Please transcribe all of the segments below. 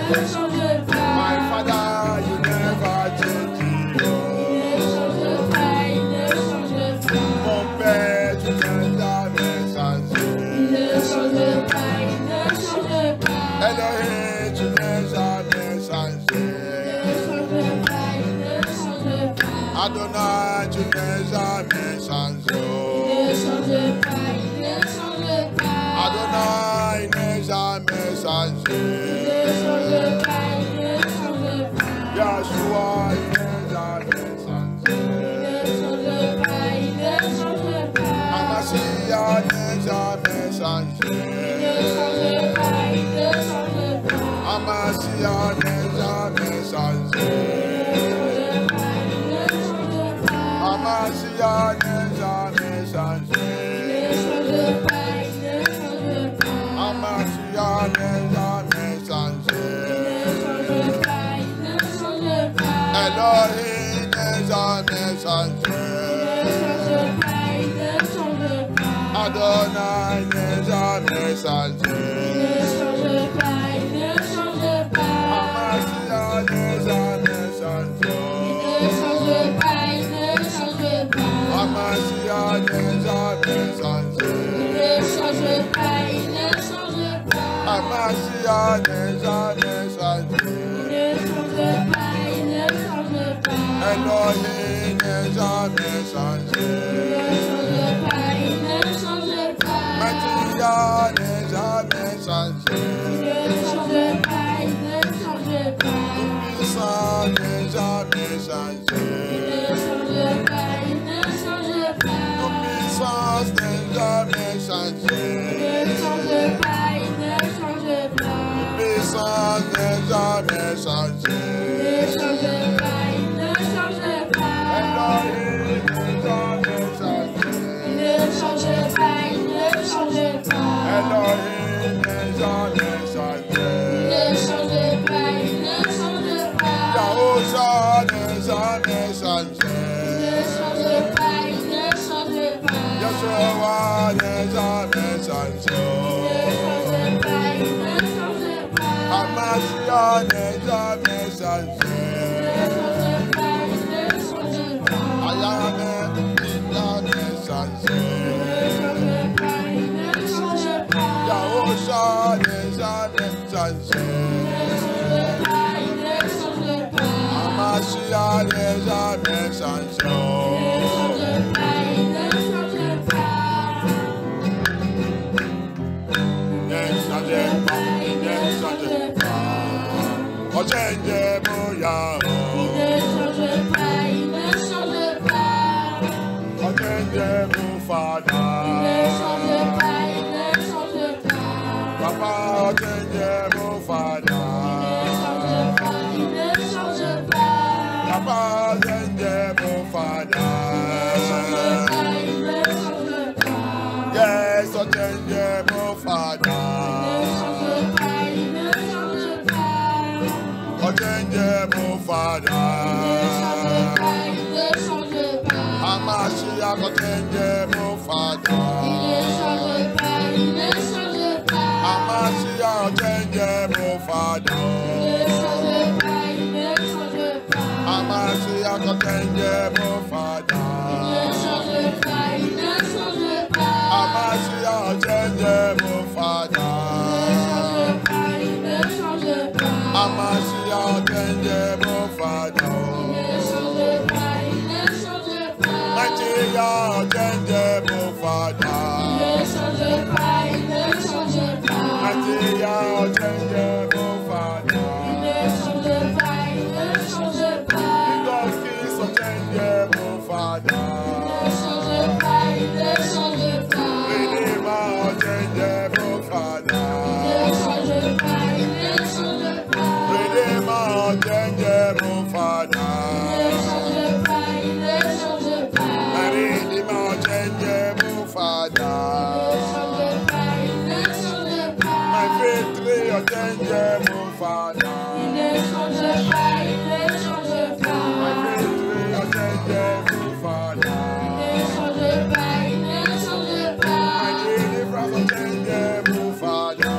My Father, you never change. Mon Père, tu n'es jamais changé. Elohim, tu n'es jamais changé. Adonai, tu n'es jamais changé. Adonai n'est jamais changé. Yahshua, il n'est jamais changé. Amashia n'est jamais changé. Amashia n'est jamais changé. Amashia n'est jamais changé. Amashia n'est jamais changé. Elohim n'est jamais changé. Adonai n'est jamais changé. Amashia n'est jamais changé. Amashia n'est jamais changé. Amashia n'est jamais changé. Elohim n'est jamais changé. Matia n'est jamais changé. Tout-puissant n'est jamais changé. Toute-puissance n'est jamais changé. Toute-puissance n'est jamais changé. Elohim n'est jamais changé. Elohim n'est jamais changé. Yahusha n'est jamais changé. Yeshua n'est jamais changé. Amashia n'est jamais changé. Ayame Ila n'est changé. Yahusha n'est jamais changé. Amashia n'est jamais changé. Oh, change Bouya. Oh, change Boufada. Papa, oh, change Boufada. Papa, change Boufada. Yes, oh, change Boufada. Oh, change Boufada. Amashia, oh, change Boufada. Amashia, oh, change Boufada. Amashia, oh, change Boufada. Amashia, oh, change Boufada. Amashia, oh, change Boufada. Nigeria, oh, change Boufada. Nigeria, oh, change Boufada. Because Kings, oh, change Boufada. Redeemer, oh, change Boufada. Redeemer, oh, change Boufada. Redeemer, oh, change Boufada. My victory, oh, change Boufada. My victory, oh, change Boufada. My deliverance, oh, change Boufada.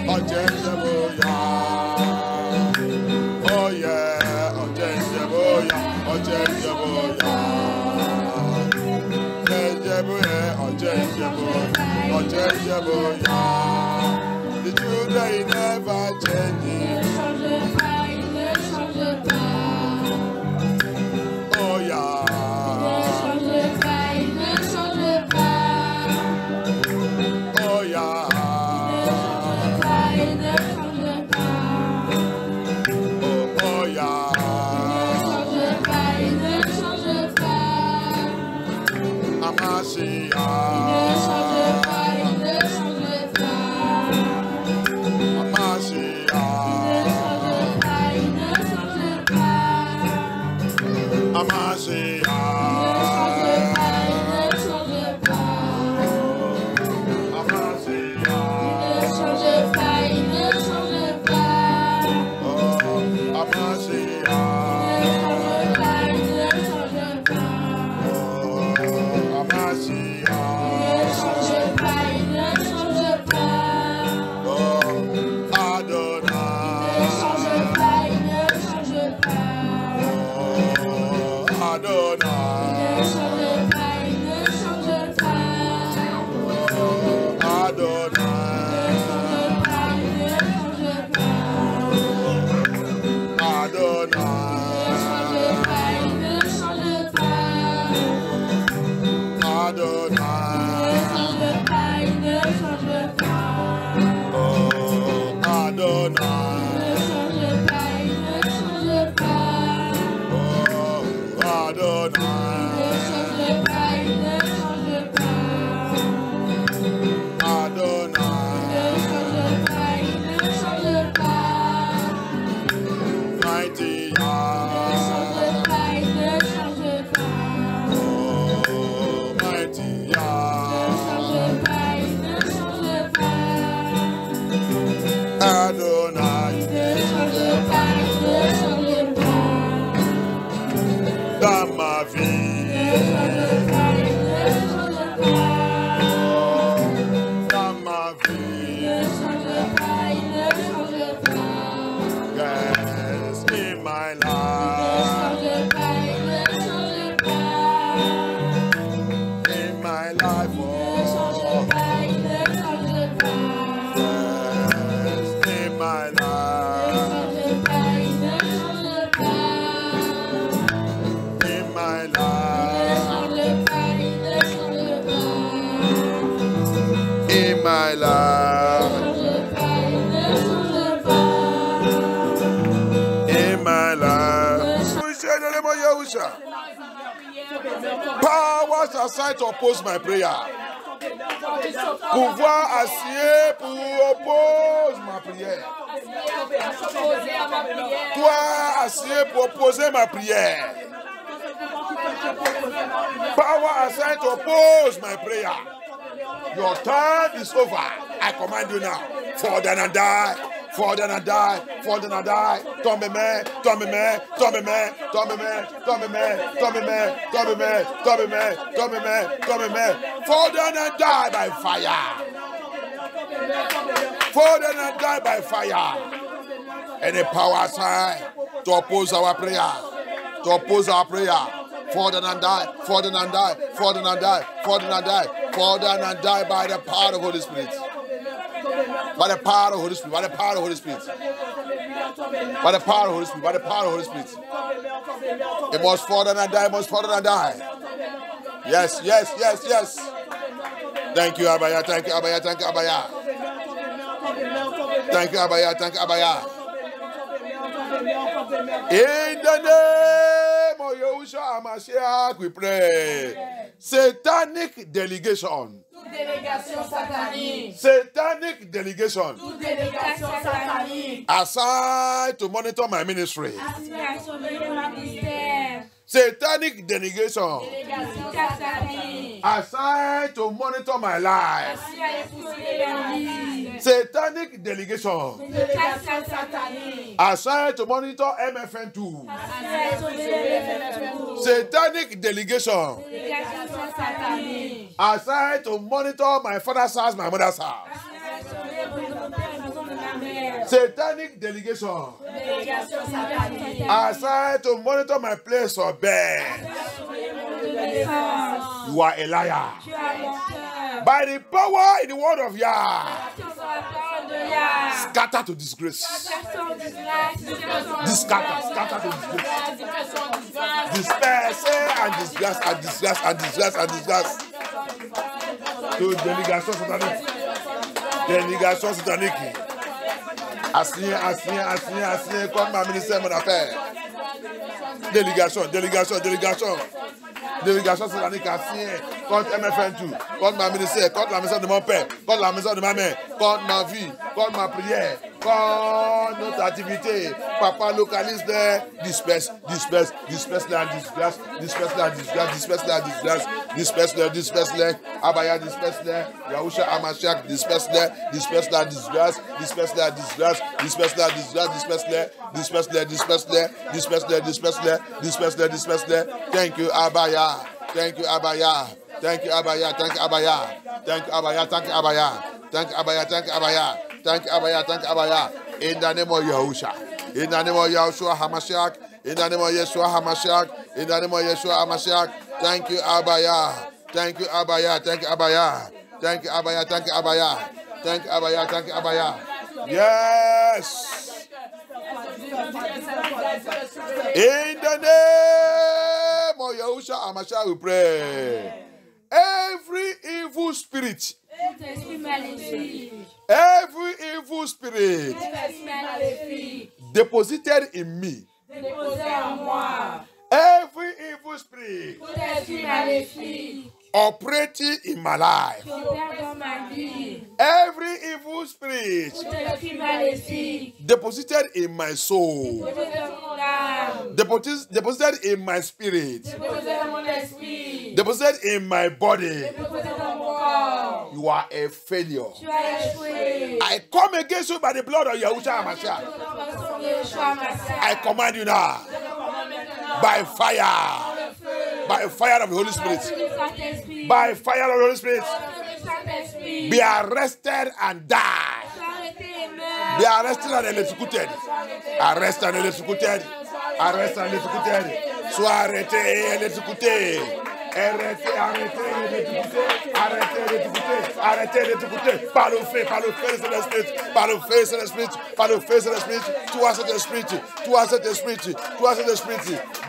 unchangeable, yeah. Oh yeah, unchangeable, yeah, unchangeable, yeah. Unchangeable, unchangeable, yeah. The children never changing. Oh yeah. Oh yeah. Powers assigned to oppose my prayer. Pouvoir assis pour opposer ma prière. Toi assis pour opposer ma prière. Power assigned to oppose my prayer. Your time is over. I command you now. Fall down and die. Fall down and die. Fall down and die. Tombe me, tombe me, tombe me, tombe me, tombe me, tombe me, tombe me, tombe me, tombe me, tombe me. Fall down and die by fire. Fall down and die by fire. Any power sign to oppose our prayer. To oppose our prayer. Fall down and die. Fall down and die. Fall down and die. Fall down and die. Fall down and die by the power of the Holy Spirit. By the power of the Holy Spirit. By the power of the Holy Spirit. By the power of the Holy Spirit. By the power of the Holy Spirit. It must fall down and die. It must fall down and die. Yes, yes, yes, yes. Thank you, Abaya. Thank you, Abaya. Thank you, Abaya. Thank you, Abaya. Thank you, Abaya. In the name of Yahushua HaMashiach, we pray. Satanic delegation. Toute délégation satanique. Satanic delegation. Toute délégation satanique. Assigned to monitor my ministry. Assignée à surveiller ma ministère. Satanic delegation. Délégation satanique. Assigned to monitor my life. Assignée à surveiller ma vie. Satanic delegation. Délégation satanique. Assigned to monitor MFN2. Assignée à surveiller MFN2. Satanic delegation. Délégation satanique. Assigned to monitor my father's house, my mother's house. Assignée à surveiller mon père et ma Amen. Satanic delegation Délégation satanique. assigned to monitor my place of birth. You are a liar. Tu as menteur. By the power in the word of Yah, Sur la parole de Yah. scatter to disgrace. Discrétion, disgrâce. Scatter to disgrace. Disperse and disgrace and disgrace and disgrace and disgrace. To délégation satanique. Délégation satanique. Assigné comme ma ministère, mon affaire. Délégation satanique assignée contre MFN2, contre ma ministère, contre la maison de mon père, contre la maison de ma mère, contre ma vie, contre ma prière, contre notre activité. Papa localise-les, disperse les, Abaya disperse-les, Yahusha Amashiach disperse-les, disperse-les. Thank you, Abaya. Thank you, Abaya. Thank you, Abaya. Thank you, Abaya. Thank you, Abaya. Thank you, Abaya. Thank you, Abaya. Thank you, Abaya. Thank you, Abaya. Thank you, Abaya. In the name of Yahusha. In the name of Yahshua Hamashiach. In the name of Yeshua Hamashiach. In the name of Yeshua Hamashiach. Thank you, Abaya. Thank you, Abaya. Thank you, Abaya. Thank you, Abaya. Thank you, Abaya. Thank you, Abaya. Thank you, Abaya. Yes. In the name of Yahusha Hamashiach, we pray. Every evil spirit, every evil spirit deposited in me, every evil spirit operating in my life, every evil spirit deposited in my soul, deposited in my spirit, deposited in my body, you are a failure. I come against you by the blood of Yahusha Hamashiach. I command you now, by fire of the Holy Spirit, by fire of the Holy Spirit, be arrested and die. Be arrested and electrocuted. Arrested and electrocuted. Arrested and electrocuted. Sois arrêté et électrocuté. Arrêtez d'écouter, par le feu de l'esprit, par le feu de l'esprit, toi cet esprit,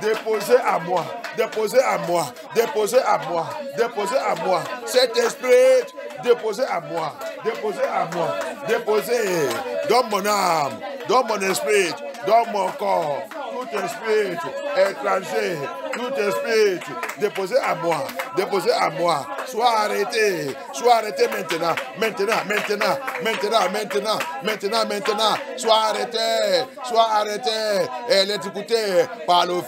déposez à moi, cet esprit, déposez à moi, dans mon âme, dans mon esprit, dans mon corps, tout esprit étranger, tout esprit, déposez à moi, sois arrêté maintenant, sois arrêté, et l'écouter par le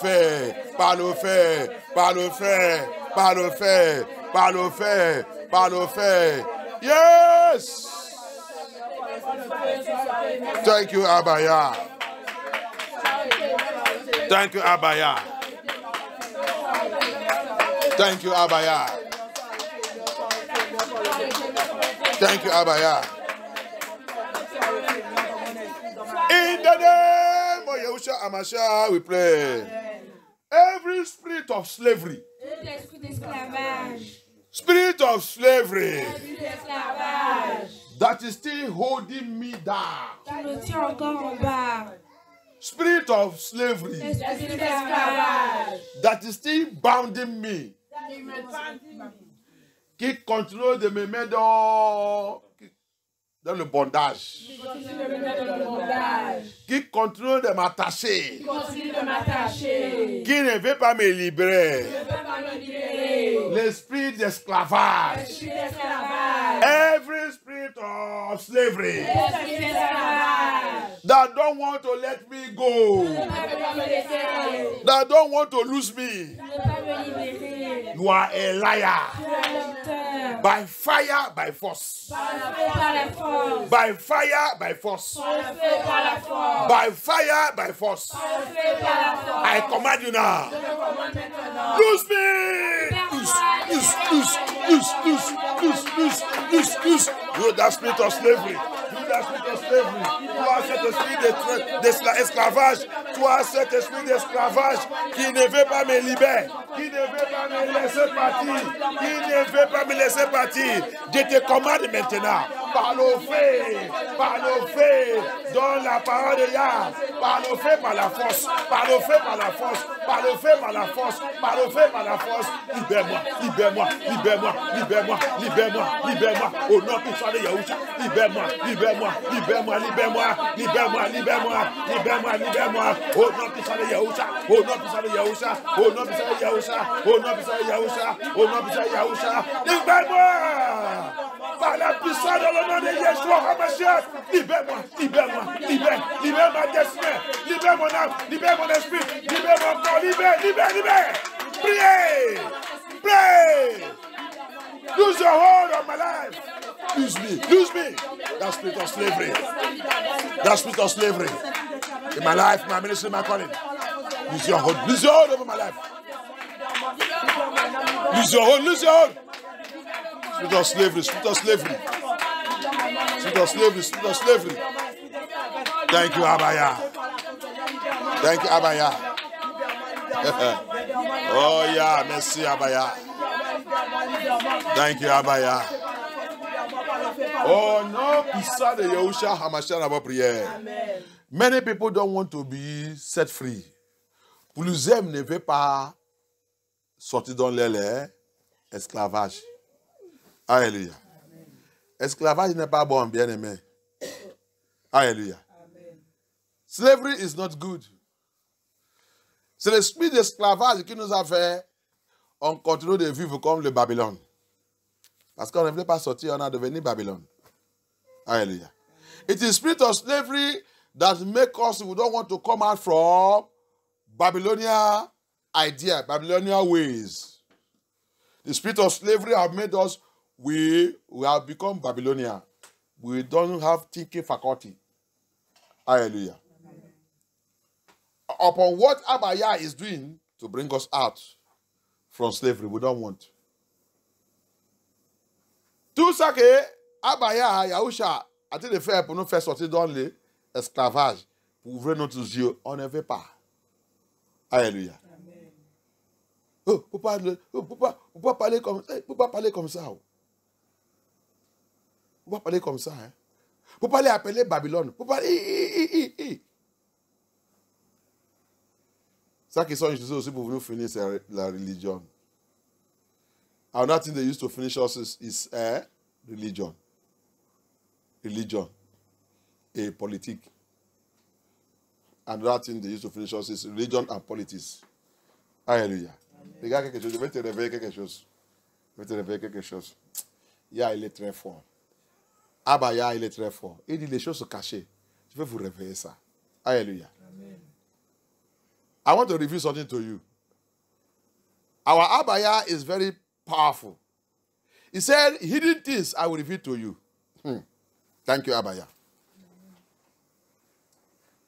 feu, yes! Thank you, Abaya. Thank you, Abaya. Thank you, Abaya. Thank you, Abaya. In the name of Yahusha Hamashiach, we pray. Every spirit of slavery, that is still holding me down. Spirit of slavery that is still bounding me, qui continue de me mettre dans le bondage, qui continue de m'attacher, qui ne veut pas me libérer, l'esprit d'esclavage, every spirit of slavery that don't want to let me go, that don't want to lose me, you are a liar. By fire, by force. By fire, by force. By fire, by force. I command you now. Lose me. loose. You that spirit of slavery. Toi, cet esprit d'esclavage. Toi, cet esprit d'esclavage qui ne veut pas me libérer, qui ne veut pas me laisser partir, Je te commande maintenant, par le fait, dans la parole de Yah, par le fait, par la force, libère-moi, au nom puissant de Yahusha, libère-moi, au nom puissant de Yahusha, libère-moi, par la puissance dans le nom de Yeshua HaMashiach, libère-moi, libère ma destinée, libère mon âme, libère mon esprit, libère mon corps, libère, priez, lose your hold on my life, lose me, that spirit of slavery, in my life, my ministry, my calling, lose your hold over my life, lose your hold, spirit of slavery, thank you, Abaya. Oh yeah, merci Abaya. Thank you, Abaya. Oh non, puissant de Yahusha HaMashiach dans votre prière. Many people don't want to be set free. Plusieurs ne veulent pas sortir dans l'esclavage. Alléluia. Esclavage n'est pas bon, bien aimé. Alléluia. Slavery is not good. C'est l'esprit d'esclavage qui nous a fait, on continue de vivre comme le Babylone. Parce qu'on ne voulait pas sortir, on a devenu Babylone. Hallelujah. It is spirit of slavery that make us, we don't want to come out from Babylonian idea, Babylonian ways. The spirit of slavery have made us, we have become Babylonian. We don't have thinking faculty. Hallelujah. Upon what Abaya is doing to bring us out from slavery, we don't want. Tout ça que Abaya, Yahusha, a-t-il de faire pour nous faire sortir dans l'esclavage, pour ouvrir nos yeux, on ne veut pas. Alléluia. Oh, faut pas parler comme ça. Faut pas parler comme ça. Faut pas parler comme ça. Hein. Faut pas les appeler Babylone. Faut pas. Ça qui sont utilisés aussi pour nous finir, c'est la religion. Another thing they used to finish us is religion. Religion. Et politique. Another thing they used to finish us is religion and politics. Alléluia. Regarde quelque chose, je vais te réveiller quelque chose. Ya, il est très fort. Abaya, il est très fort. Il dit les choses se cachées. Je vais vous réveiller ça. Alléluia. Amen. I want to reveal something to you. Our Abaya is very powerful. He said, hidden things I will reveal to you. Thank you, Abaya.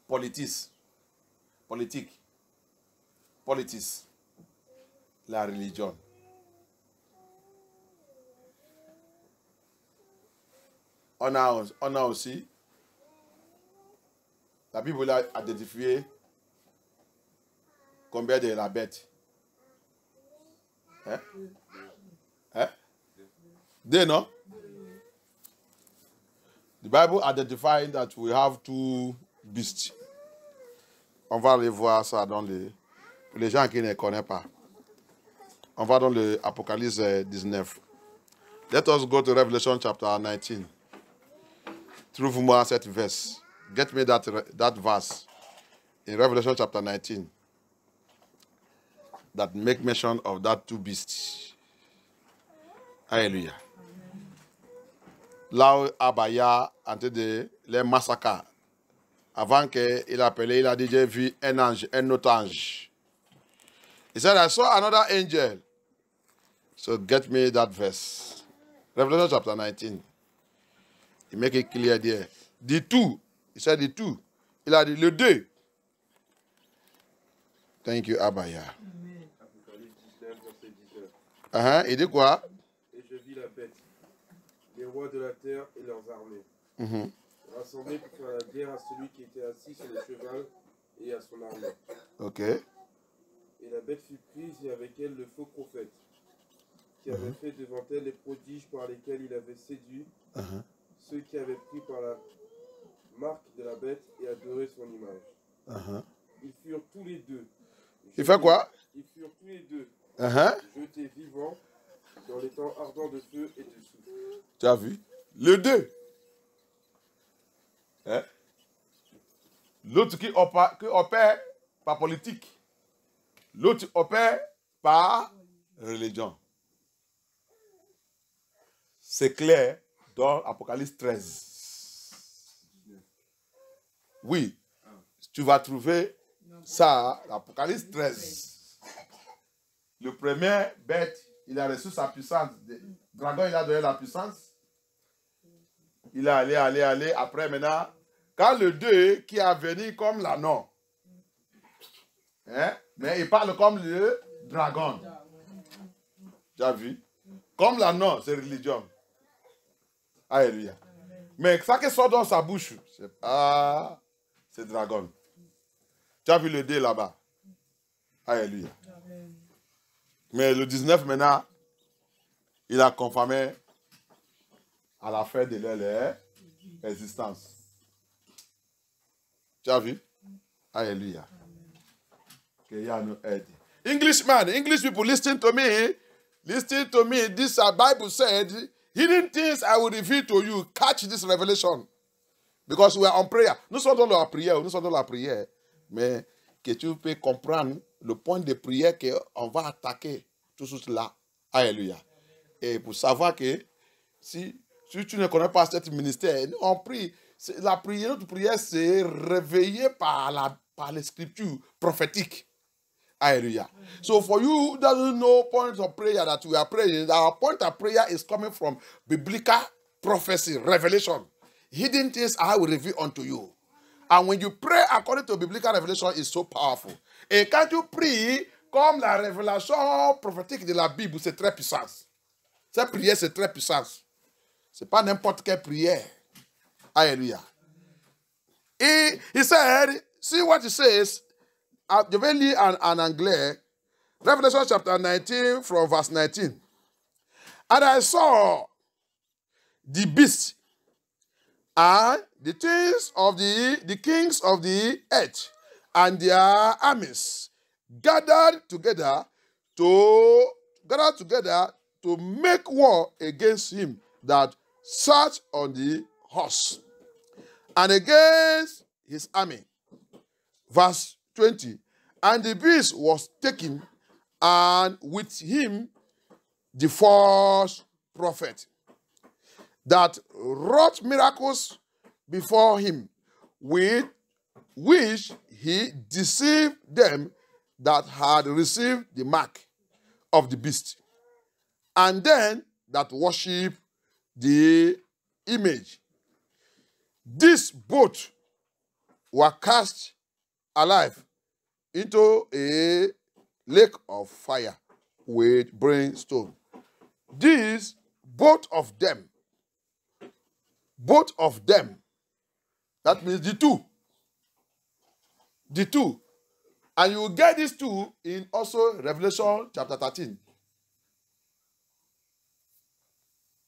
Politique. La religion. On a aussi, la Bible a identifié combien de la bête. Hein? Deux, non? The Bible identifies that we have two beasts. On va aller voir ça dans les gens qui ne connaissent pas. On va dans l'Apocalypse 19. Let us go to Revelation chapter 19. Trouve-moi cette verse. Get me that verse in Revelation chapter 19 that make mention of that two beasts. Alléluia. Là où Abaya a été les massacres. Avant qu'il appelait, il a dit, j'ai vu un autre ange. He said, I saw another angel. So get me that verse. Revelation chapter 19. He make it clear there. The two. He said the two. Il a dit le deux. Thank you, Abaya. Il dit quoi? Et je vis la bête, les rois de la terre et leurs armées, rassemblés pour faire la guerre à celui qui était assis sur le cheval et à son armée. Ok. Et la bête fut prise, et avec elle le faux prophète, qui avait fait devant elle les prodiges par lesquels il avait séduit ceux qui avaient pris par la marque de la bête et adoré son image. Ils furent tous les deux. Il fait quoi? Ils furent tous les deux jetés vivants dans les temps ardents de feu et de souffle. Tu as vu? Le deux. L'autre qui opère par politique. L'autre opère par religion. C'est clair dans Apocalypse 13. Oui, tu vas trouver ça, Apocalypse 13. Le premier bête, il a reçu sa puissance. Le dragon, il a donné la puissance. Il est allé. Après, maintenant, quand le 2 qui a venu comme l'anneau, mais il parle comme le dragon. Tu as vu? Comme l'anneau, c'est religion. Alléluia. Mais ça qui sort dans sa bouche, c'est dragon. Tu as vu le 2 là-bas? Alléluia. Mais le 19 maintenant, il a confirmé à la fin de leur existence. Tu as vu? Alléluia. Que Yah nous aide. Englishman, English people, listen to me. Listen to me. This Bible said, hidden things I will reveal to you. Catch this revelation. Because we are on prayer. Nous sommes dans la prière. Mais que tu peux comprendre le point de prière qu'on va attaquer tout cela. Alléluia. Et pour savoir que si tu ne connais pas cet ministère, on prie. La prière, notre prière, c'est réveillé par les scriptures prophétiques. Hallelujah. So for you who doesn't know points of prayer that we are praying, our point of prayer is coming from biblical prophecy, revelation. Hidden things I will reveal unto you. And when you pray according to biblical revelation, it's so powerful. Et quand tu pries comme la révélation prophétique de la Bible, c'est très puissant. Cette prière, c'est très puissant. Ce n'est pas n'importe quelle prière. Hallelujah. He said, see what he says. Je vais lire en anglais. Revelation chapter 19 from verse 19. And I saw the beast and the kings of the earth and their armies gathered together to make war against him that sat on the horse and against his army. Verse 20. And the beast was taken, and with him the false prophet that wrought miracles before him, with which he deceived them that had received the mark of the beast, and then that worship the image. These both were cast alive into a lake of fire with brimstone. These, both of them, that means the two. And you will get these two in also Revelation chapter 13.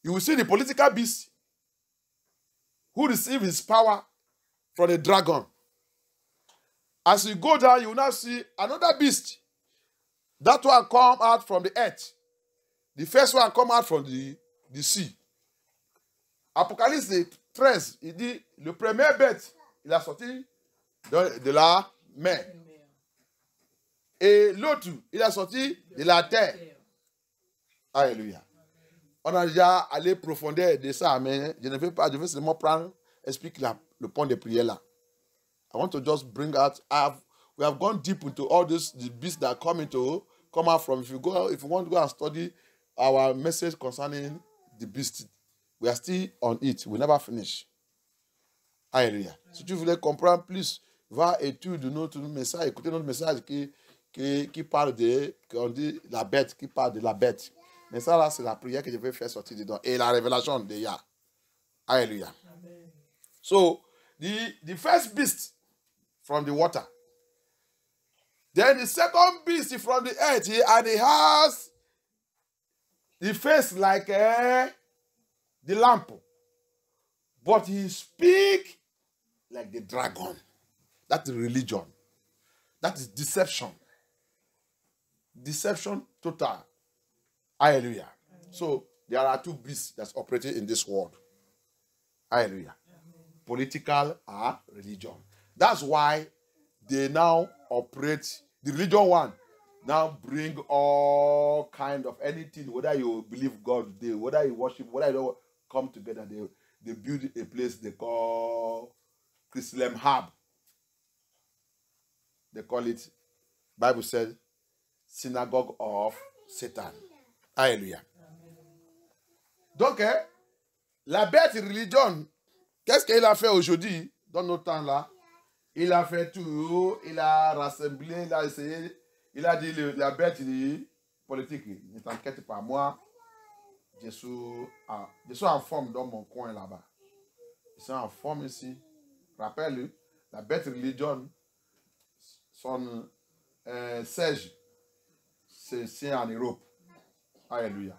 You will see the political beast who received his power from the dragon. As you go down, you will now see another beast. That one come out from the earth. The first one come out from the sea. Apocalypse 13, il dit, le premier bête, il a sorti de la mer. Et l'autre, il a sorti de la terre. Alléluia. On a déjà allé profondeur de ça, mais je ne vais pas, je vais seulement expliquer le point de prière là. I want to just bring out, we have gone deep into all the beasts that come out from, if you want to go and study our message concerning the beast, we are still on it, we never finish. Alléluia. Si tu voulais comprendre plus, va étudier notre message, écouter notre message qui parle qu'on dit la bête, qui parle de la bête. Mais ça là, c'est la prière que je vais faire sortir dedans. Et la révélation de Yah. Hallelujah. Amen. So, the first beast from the water. Then the second beast from the earth, and he has the face like the lamp. But he speak like the dragon. That is religion. That is deception. Deception total. Hallelujah. So there are two beasts that's operating in this world. Hallelujah. Political and religion. That's why they now operate, the religion one now bring all kind of anything, whether you believe God today, whether you worship, whether you don't come together, they build a place they call Chrislam Hub. They call it, Bible says, synagogue of Satan. Alléluia. Donc, la bête religion, qu'est-ce qu'il a fait aujourd'hui, dans nos temps-là? Il a fait tout, il a rassemblé, il a essayé, il a dit, la bête politique, ne t'inquiète pas, moi, je suis en forme dans mon coin là-bas. Je suis en forme ici. Rappelle, la bête religion, son siège, c'est en Europe. Alléluia.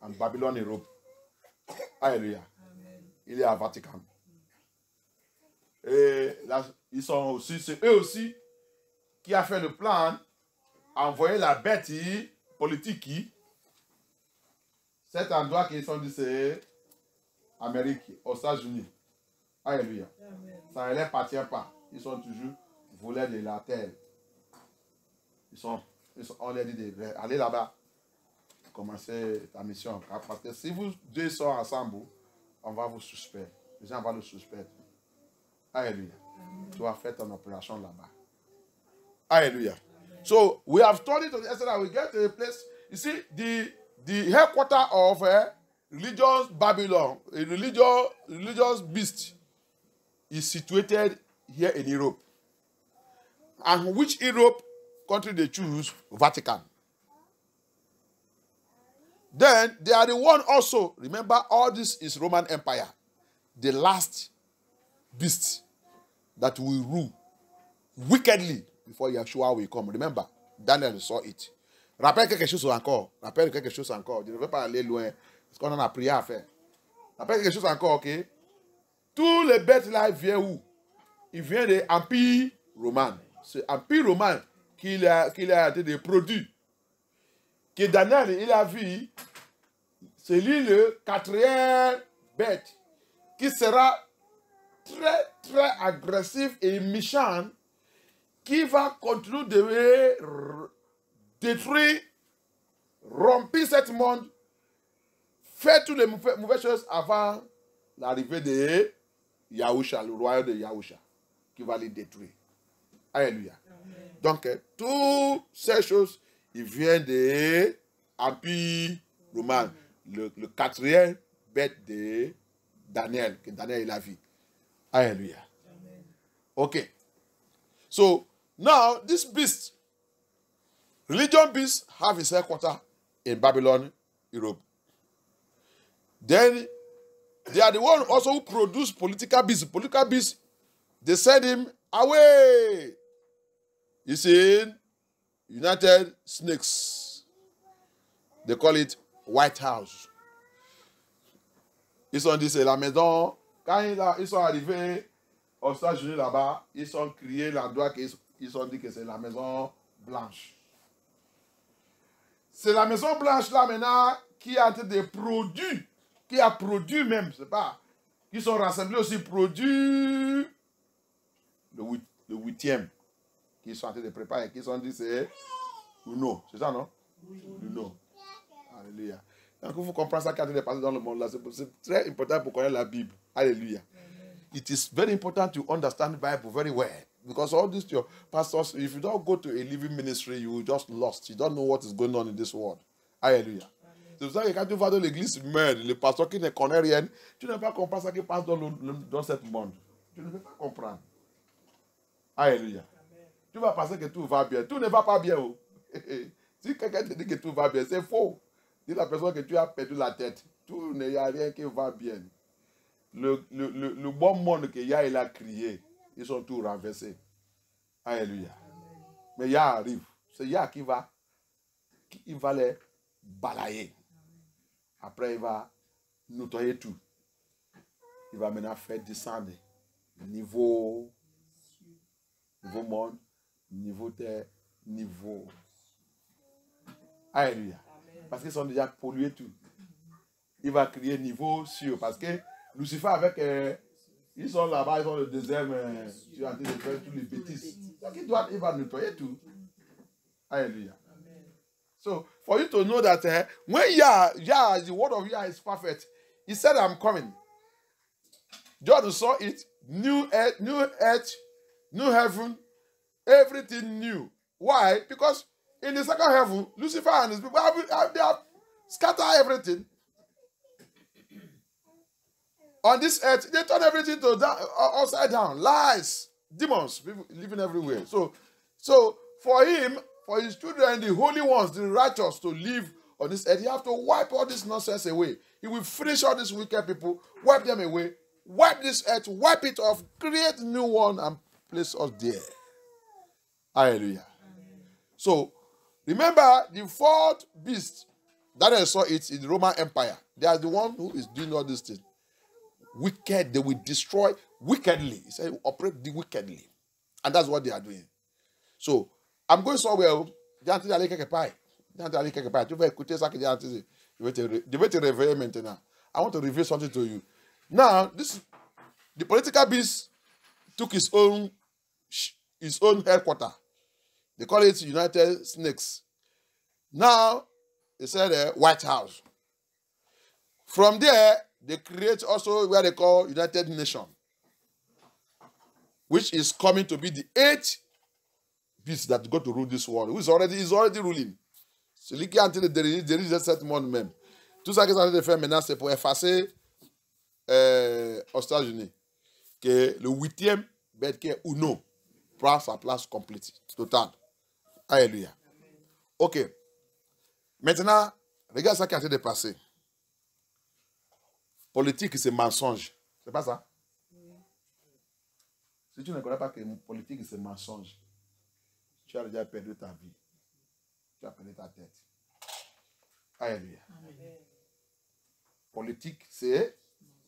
En Babylone, Europe. Alléluia. Il est à Vatican. Et là, ils sont aussi, c'est eux aussi qui a fait le plan, envoyer la bête politique. Cet endroit qu'ils sont dit, c'est Amérique, aux États-Unis. Alléluia. Ça ne leur appartient pas. Ils sont toujours volés de la terre. On leur dit d'aller là-bas, commencer ta mission. Parce que si vous deux sont ensemble, on va vous suspecter. Les gens vont le suspecter. Alléluia. Tu vas faire ton opération là-bas. Alléluia. So we have studied to the extent that we get to a place. You see, the headquarters of religious Babylon, a religious beast, is situated here in Europe. And which Europe country they choose? Vatican. Then they are the one also. Remember, all this is Roman Empire. The last beast that will rule wickedly before Yeshua will come. Remember, Daniel saw it. Rappelle quelque chose encore. Rappelle quelque chose encore. Je ne veux pas aller loin. Parce qu'on en a prié à faire. Rappelle quelque chose encore, ok? Tous les bêtes là, ils viennent où? Ils viennent de l'Empire romain. C'est l'Empire romain qui a été des produits. Que Daniel, il a vu, c'est lui le quatrième bête qui sera très, très agressif et méchant, qui va continuer de détruire, rompre ce monde, faire toutes les mauvaises choses avant l'arrivée de Yahusha, le royaume de Yahusha, qui va les détruire. Alléluia. Amen. Donc, toutes ces choses, ils viennent de l'Empire romain, le quatrième bête de Daniel, que Daniel il a vu. Alléluia. Amen. Okay. So, now, this beast, religion beast, have his headquarters in Babylon, Europe. Then, they are the one also who produce political beasts. Political beasts, they send him away. He's in United Snakes. They call it White House. Ils ont dit c'est la maison. Quand ils sont arrivés aux États-Unis là-bas, ils ont crié l'endroit qu'ils ont dit que c'est la Maison Blanche. C'est la Maison Blanche là maintenant qui a été des produits, qui a produit même, c'est pas, qui sont rassemblés aussi produits le huitième, qui sont en train de préparer, qui sont dit c'est Uno, c'est ça non? Uno. Alléluia. Donc il faut comprendre ça qui a été passé dans le monde là, c'est très important pour connaître la Bible. Alléluia. It is very important to understand the Bible very well. Because all these your pastors, if you don't go to a living ministry, you will just lost. You don't know what is going on in this world. Alléluia. C'est pour ça que quand tu vas dans l'église, le pasteur qui ne connaît rien, tu ne peux pas comprendre ce qui passe dans ce monde. Tu ne peux pas comprendre. Alléluia. Tu vas penser que tout va bien. Tout ne va pas bien. Si quelqu'un te dit que tout va bien, c'est faux. Dis la personne que tu as perdu la tête. Tout, il n'y a rien qui va bien. Le bon monde que Yah il a crié, ils sont tous renversés. Alléluia. Mais Yah arrive. C'est Yah qui va les balayer. Après, il va nettoyer tout. Il va maintenant faire descendre niveau monde, niveau terre, niveau. Alléluia. Parce qu'ils sont déjà pollués tout. Il va crier niveau sûr. Parce que Lucifer avec... ils sont là-bas, ils sont le désert, mais tu es en train de faire toutes les bêtises. Donc il va nettoyer tout. Alléluia. So, for you to know that when Yah, the word of Yah is perfect, he said, I'm coming. John saw it, new earth, new heaven, everything new. Why? Because in the second heaven, Lucifer and his people, they have scattered everything. On this earth, they turn everything to upside down. Lies, demons, people living everywhere. So for him, for his children, the holy ones, the righteous, to live on this earth, he have to wipe all this nonsense away. He will finish all these wicked people, wipe them away, wipe this earth, wipe it off, create a new one, and place us there. Hallelujah. Amen. So, remember, the fourth beast, Daniel saw it in the Roman Empire. They are the one who is doing all these things. Wicked, they will destroy wickedly. He said, operate wickedly. And that's what they are doing. So, I'm going somewhere. Tu vas écouter ça que Dieu a dit. Je vais te réveiller maintenant. I want to reveal something to you. Now, the political beast took his own headquarters. They call it United Snakes. Now, they said White House. From there, they create also where they call United Nations, which is coming to be the 8th beast that got to rule this world, who is already ruling. Celui qui est en train de diriger ce monde même. Tout ça qu'ils sont en train de faire maintenant, c'est pour effacer aux États-Unis que le 8e bête qui est Uno prend sa place complète, totale. Alléluia. Ok. Maintenant, regarde ça qui est en train de passer. Politique, c'est mensonge. C'est pas ça? Si tu ne connais pas que politique, c'est mensonge, tu as déjà perdu ta vie. Tu as perdu ta tête. Alléluia. Amen. Politique, c'est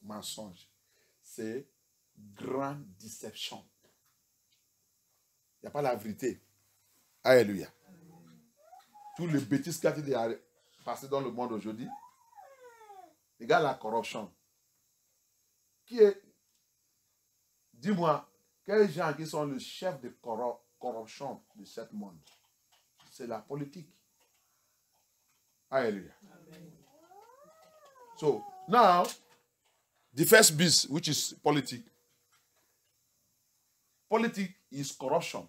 mensonge. C'est grande déception. Il n'y a pas la vérité. Alléluia. Tous les bêtises qui ont passé dans le monde aujourd'hui. Regarde la corruption. Qui est... Dis-moi, quels gens qui sont le chef de corruption de ce monde? C'est la politique. Alléluia. Amen. So, now, the first beast, which is politics. Politics is corruption.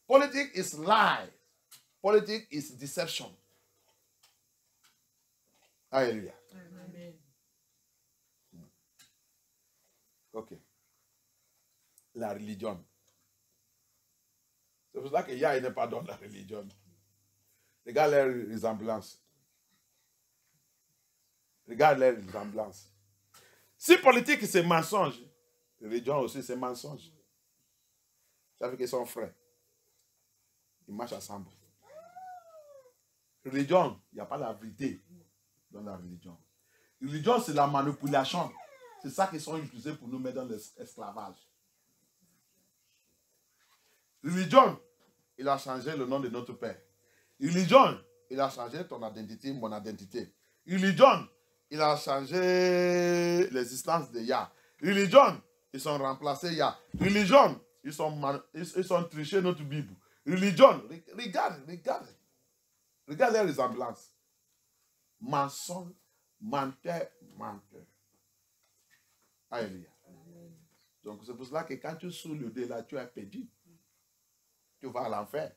Politics is lie. Politics is deception. Alléluia. Amen. Ok. La religion. C'est pour ça que Yah n'est pas dans la religion. Regarde les ressemblances. Regarde les ressemblances. Si politique c'est mensonge, religion aussi c'est mensonge. Ça veut dire qu'ils sont frères. Ils marchent ensemble. Religion, il n'y a pas la vérité dans la religion. Religion, c'est la manipulation. C'est ça qu'ils sont utilisés pour nous mettre dans l'esclavage. Religion, il a changé le nom de notre Père. Religion, il a changé ton identité, mon identité. Religion, il a changé l'existence de Yah. Religion, ils sont remplacés Yah. Religion, ils sont trichés notre Bible. Religion, regarde les ressemblances. Mensonge, menteur. Alléluia. Donc c'est pour cela que quand tu soules le dé là, tu es perdu. Tu vas à l'enfer.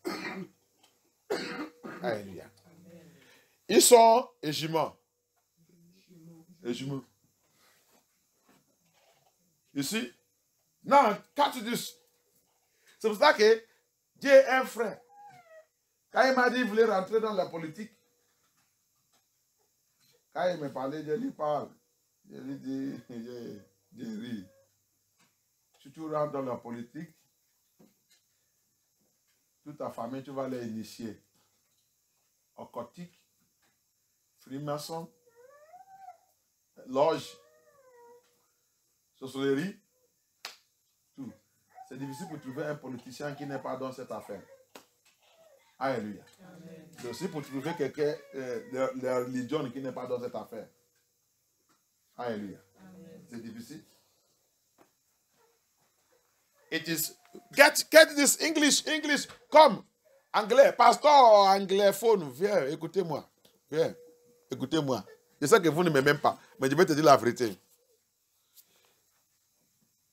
Alléluia. Ils sont égiments. Ici. Non, quand tu dis. C'est pour ça que Dieu est un frère. Quand il m'a dit qu'il voulait rentrer dans la politique, Quand il me parlait, je lui parle. Je lui dis, je ris. Si tu rentres dans la politique, toute ta famille, tu vas les initier. Occultique, Freemason, loge, sorcellerie, tout. C'est difficile pour trouver un politicien qui n'est pas dans cette affaire. Alléluia. C'est aussi pour trouver quelqu'un de la religion qui n'est pas dans cette affaire. Alléluia. C'est difficile. It is get this English, come. Anglais, pasteur anglophone, viens, écoutez-moi. Viens, écoutez-moi. Je sais que vous ne m'aimez pas, mais je vais te dire la vérité.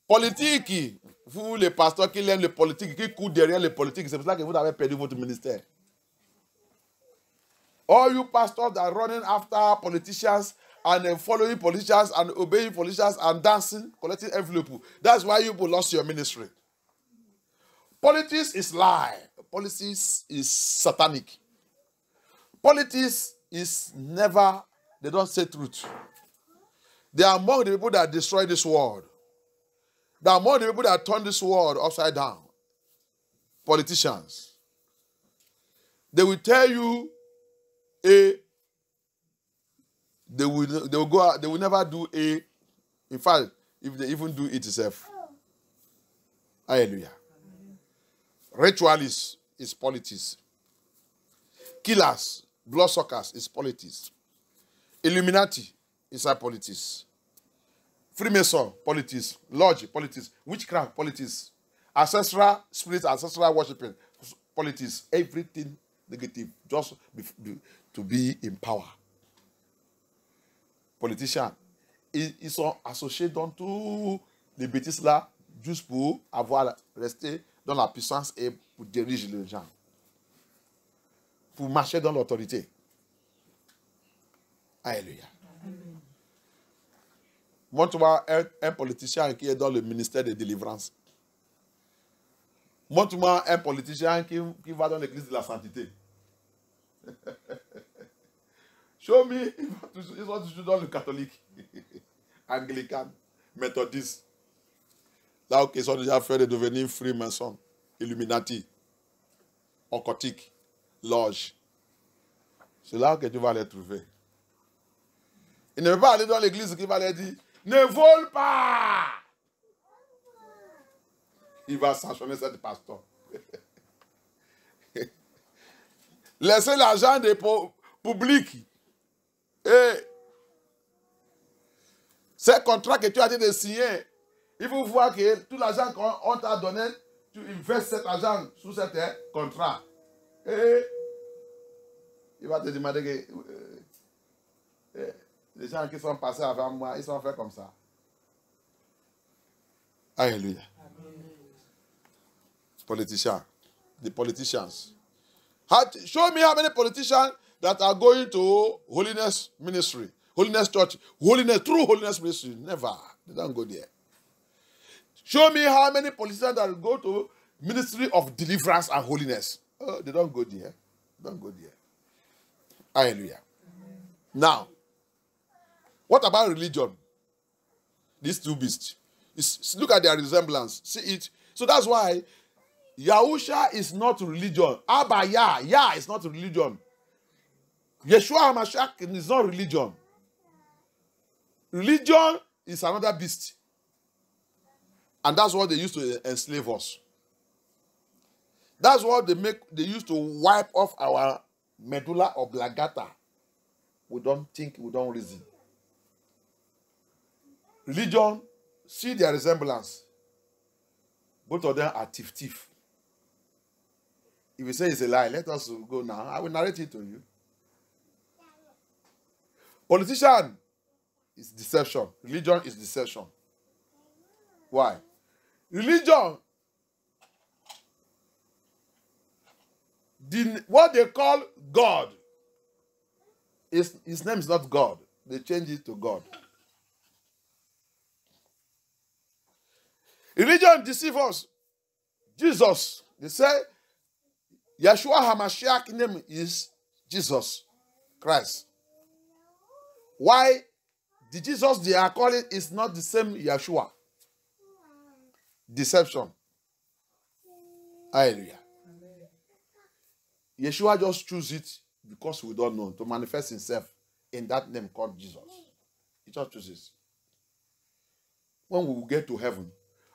Politique, vous les pasteurs qui aiment les politiques, qui courent derrière les politiques, c'est pour ça que vous avez perdu votre ministère. All you pastors that are running after politicians and following politicians and obeying politicians and dancing, collecting envelopes. That's why you lost your ministry. Politics is lie. Politics is satanic. Politics is never, they don't say truth. They are among the people that destroy this world. They are among the people that turn this world upside down. Politicians. They will tell you A. They will go out, they will never do A. In fact, if they even do it itself. Hallelujah. Ritualists is politics. Killers, bloodsuckers is politics. Illuminati is politics. Freemason, politics. Lodge, politics. Witchcraft, politics. Ancestral spirits, ancestral worshiping, politics. Everything negative, just to be in power. Politiciens. Ils sont associés dans toutes les bêtises là, juste pour rester dans la puissance et pour diriger les gens. Pour marcher dans l'autorité. Alléluia. Montre-moi un politicien qui est dans le ministère de délivrance. Montre-moi un politicien qui va dans l'église de la sainteté. Show me, ils sont toujours dans le catholique, anglican, méthodiste. Là où ils sont déjà fait de devenir freemason, illuminati, occultique, loge. C'est là que tu vas les trouver. Il ne veut pas aller dans l'église qui va leur dire, ne vole pas. Il va sanctionner cette pasteur. Laissez l'argent des publics. Et ces contrats que tu as dit de signer, il faut voir que tout l'argent qu'on t'a donné, tu investis cet argent sous cet contrat. Et il va te demander que les gens qui sont passés avant moi, ils sont faits comme ça. Alléluia. Politicians. The politicians. Show me how many politicians that are going to holiness ministry, holiness church, true holiness ministry. Never. They don't go there. Show me how many politicians that go to ministry of deliverance and holiness. Oh, they don't go there. They don't go there. Hallelujah. Now, what about religion? These two beasts. Look at their resemblance. See it. So that's why Yahusha is not religion. Abba Yah is not religion. Yeshua HaMashiach is not religion. Religion is another beast. And that's what they used to enslave us. That's what they used to wipe off our medulla oblongata. We don't think, we don't reason. Religion, see their resemblance. Both of them are thief. If you say it's a lie, let us go now. I will narrate it to you. Politician is deception. Religion is deception. Why? Religion, what they call God, his name is not God. They change it to God. Religion deceives us. Jesus, they say, Yeshua HaMashiach name is Jesus Christ. why the Jesus they are calling is not the same Yeshua. Deception. Hallelujah. Yeshua just choose it because we don't know to manifest himself in that name called Jesus. He just chooses. When we will get to heaven,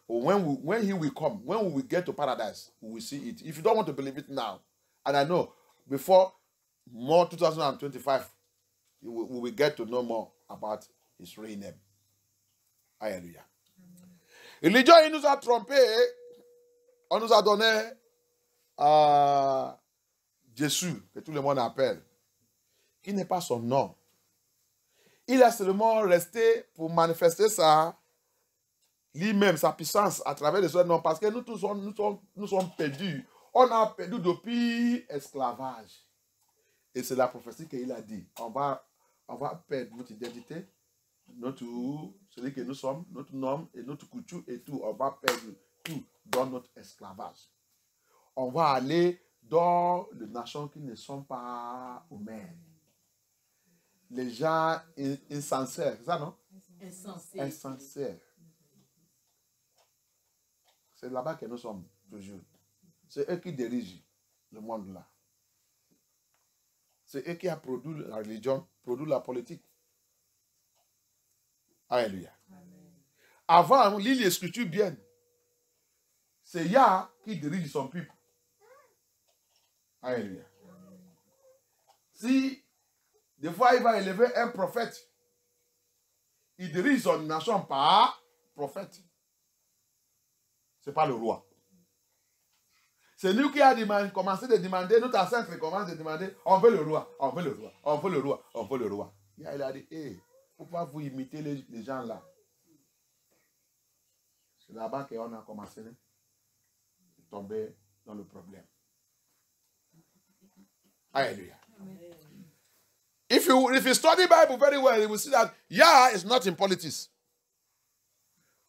or when he will come, when we will get to paradise, we will see it. If you don't want to believe it now, and I know before more 2025, we will get to know more about his real name. Alléluia. Religion, il nous a trompés. On nous a donné Jésus, que tout le monde appelle, qui n'est pas son nom. Il a seulement resté pour manifester ça, lui-même, sa puissance à travers de ce nom, parce que nous tous nous sommes perdus. On a perdu depuis esclavage. Et c'est la prophétie qu'il a dit. On va perdre notre identité, celui que nous sommes, notre nom et notre couture et tout. On va perdre tout dans notre esclavage. On va aller dans les nations qui ne sont pas humaines. Les gens insincères, c'est ça, non? Insincères. C'est là-bas que nous sommes toujours. C'est eux qui dirigent le monde là. C'est eux qui ont produit la religion, produit la politique. Alléluia. Avant, lis les Écritures bien. C'est Yah qui dirige son peuple. Alléluia. Si des fois il va élever un prophète, il dirige son nation par prophète. Ce n'est pas le roi. C'est nous qui avons commencé à demander, notre ancêtre commence à demander, on veut le roi, on veut le roi, on veut le roi, on veut le roi. Il a dit, hey, pourquoi vous imitez les gens là? C'est là-bas qu'on a commencé à tomber dans le problème. Hallelujah. If you study the Bible very well, you will see that Yah is not in politics.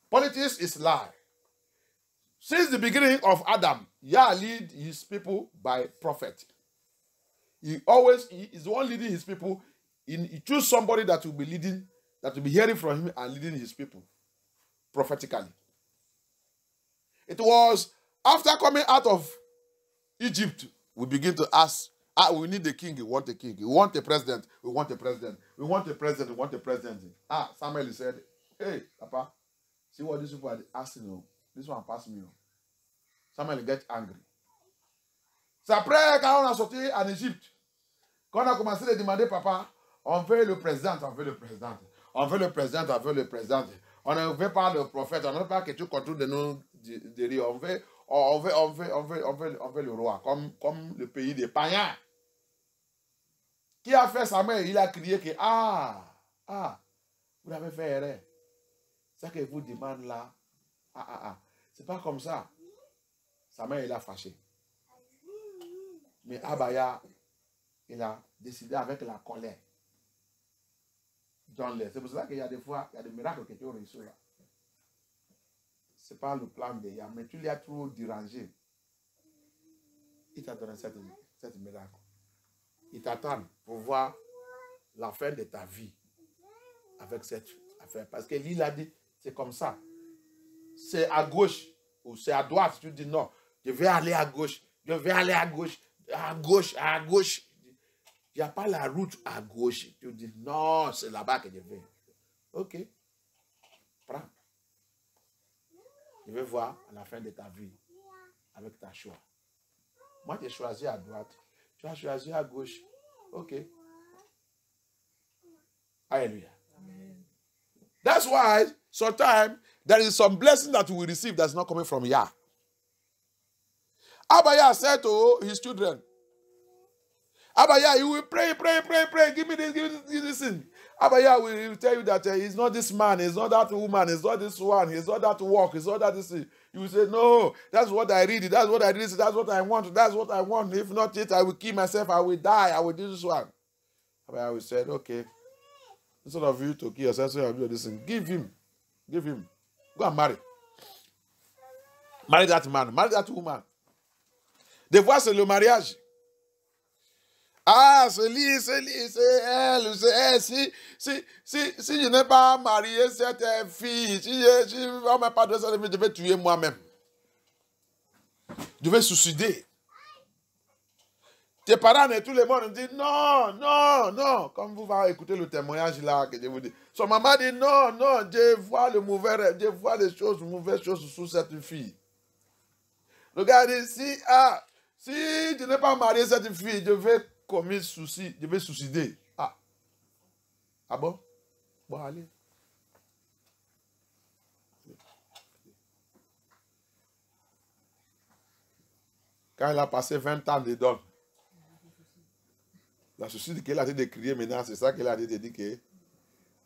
Politics is lie. Since the beginning of Adam, Yah lead his people by prophet. He is the one leading his people. He choose somebody that will be leading, that will be hearing from him and leading his people prophetically. It was after coming out of Egypt, we begin to ask, we need a king, we want a king. We want a president, we want a president. We want a president, we want a president. Samuel said, hey, Papa, see what these people are asking you. This one pass me. Samuel get angry. C'est après quand on a sorti en Égypte, quand on a commencé à demander, Papa, on veut le président, on veut le président. On veut le président, on veut le président. On ne veut pas le prophète, on ne veut pas que tu contrôles de nous de on veut le roi, comme le pays des païens. Qui a fait Samuel? Il a crié que, vous avez fait erreur. Ça que vous demandez là, c'est pas comme ça. Samuel, il a fâché. Mais Abaya, il a décidé avec la colère. C'est pour cela qu'il y a des fois, il y a des miracles que tu as reçus là. Ce n'est pas le plan de Yah, mais tu l'as trop dérangé. Il t'a donné cette miracle. Il t'attend pour voir la fin de ta vie avec cette affaire. Parce que lui, il a dit, c'est comme ça. C'est à gauche ou c'est à droite. Tu dis non, je vais aller à gauche. Je vais aller à gauche. À gauche, à gauche. Il n'y a pas la route à gauche. Tu dis non, c'est là-bas que je vais. Ok. Prends. Je vais voir à la fin de ta vie avec ta choix. Moi, j'ai choisi à droite. Tu as choisi à gauche. Ok. Hallelujah. Amen. That's why sometimes there is some blessing that we receive that's not coming from Yah. Abaya said to his children, Abaya, you will pray. Give me this thing. Abaya will tell you that he's not this man, he's not that woman, he's not this one, he's not that work, he's not that this thing. You will say, no, that's what I read, that's what I read, that's what I want, that's what I want. If not it, I will kill myself, I will die, I will do this one. Abaya will say, okay, instead of you to kill yourself, so you do this thing, give him. Go and marry. Marry that man, marry that woman. Des fois, c'est le mariage. Ah, c'est lui, c'est elle, c'est elle. Si je n'ai pas marié cette fille, si je ne vais même pas de cette fille, je vais tuer moi-même. Je vais suicider. Tes parents et tout le monde disent non, non, non. Comme vous allez écouter le témoignage là que je vous dis. Son maman dit non, non, je vois le mauvais, je vois les mauvaises choses sous cette fille. Le gars dit si je n'ai pas marié cette fille, je vais commettre souci, je vais suicider. Ah bon? Bon, allez. Quand il a passé 20 ans dedans, la suicide qu'il a dit de crier maintenant, c'est ça qu'il a dit de dire que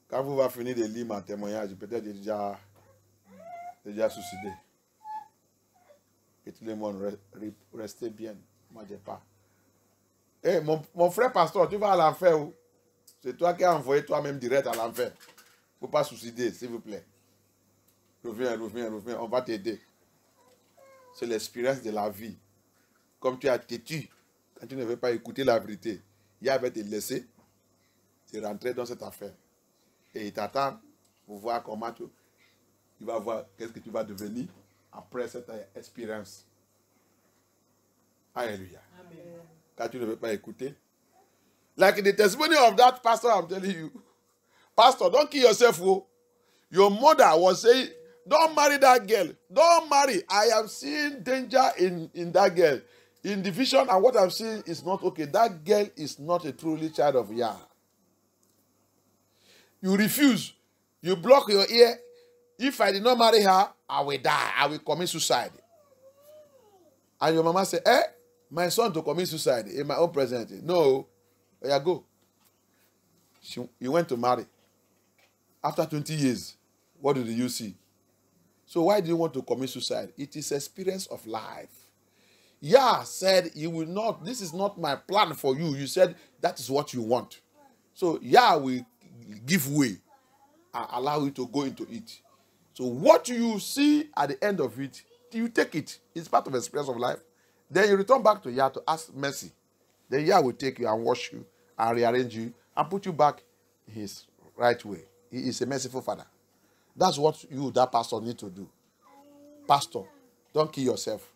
quand vous allez finir de lire mon témoignage, peut-être j'ai déjà suicidé. Et tout le monde restait bien. Moi, je n'ai pas. Eh, mon frère pasteur, tu vas à l'enfer où? C'est toi qui as envoyé toi-même direct à l'enfer. Il ne faut pas suicider, s'il vous plaît. Reviens, on va t'aider. C'est l'expérience de la vie. Comme tu as têtu, quand tu ne veux pas écouter la vérité, il va te laisser te rentrer dans cette affaire. Et il t'attend pour voir comment il va voir qu'est-ce que tu vas devenir après cette expérience. Alléluia. Amen. Quand tu ne veux pas écouter. Like the testimony of that pastor, I'm telling you. Pastor, don't kill yourself. Oh. Your mother was saying, don't marry that girl. Don't marry. I am seeing danger in that girl. In the vision, and what I'm seeing is not okay. That girl is not a truly child of Yah. You refuse. You block your ear. If I did not marry her, I will die. I will commit suicide. And your mama said, my son to commit suicide in my own presence. No. Yeah, go. He went to marry. After 20 years, what did you see? So why do you want to commit suicide? It is experience of life. Yah said, you will not, this is not my plan for you. You said that is what you want. So Yah will give way and allow you to go into it. So what you see at the end of it, you take it. It's part of the experience of life. Then you return back to Yah to ask mercy. Then Yah will take you and wash you and rearrange you and put you back in his right way. He is a merciful father. That's what you, that pastor, need to do. Pastor, don't kill yourself.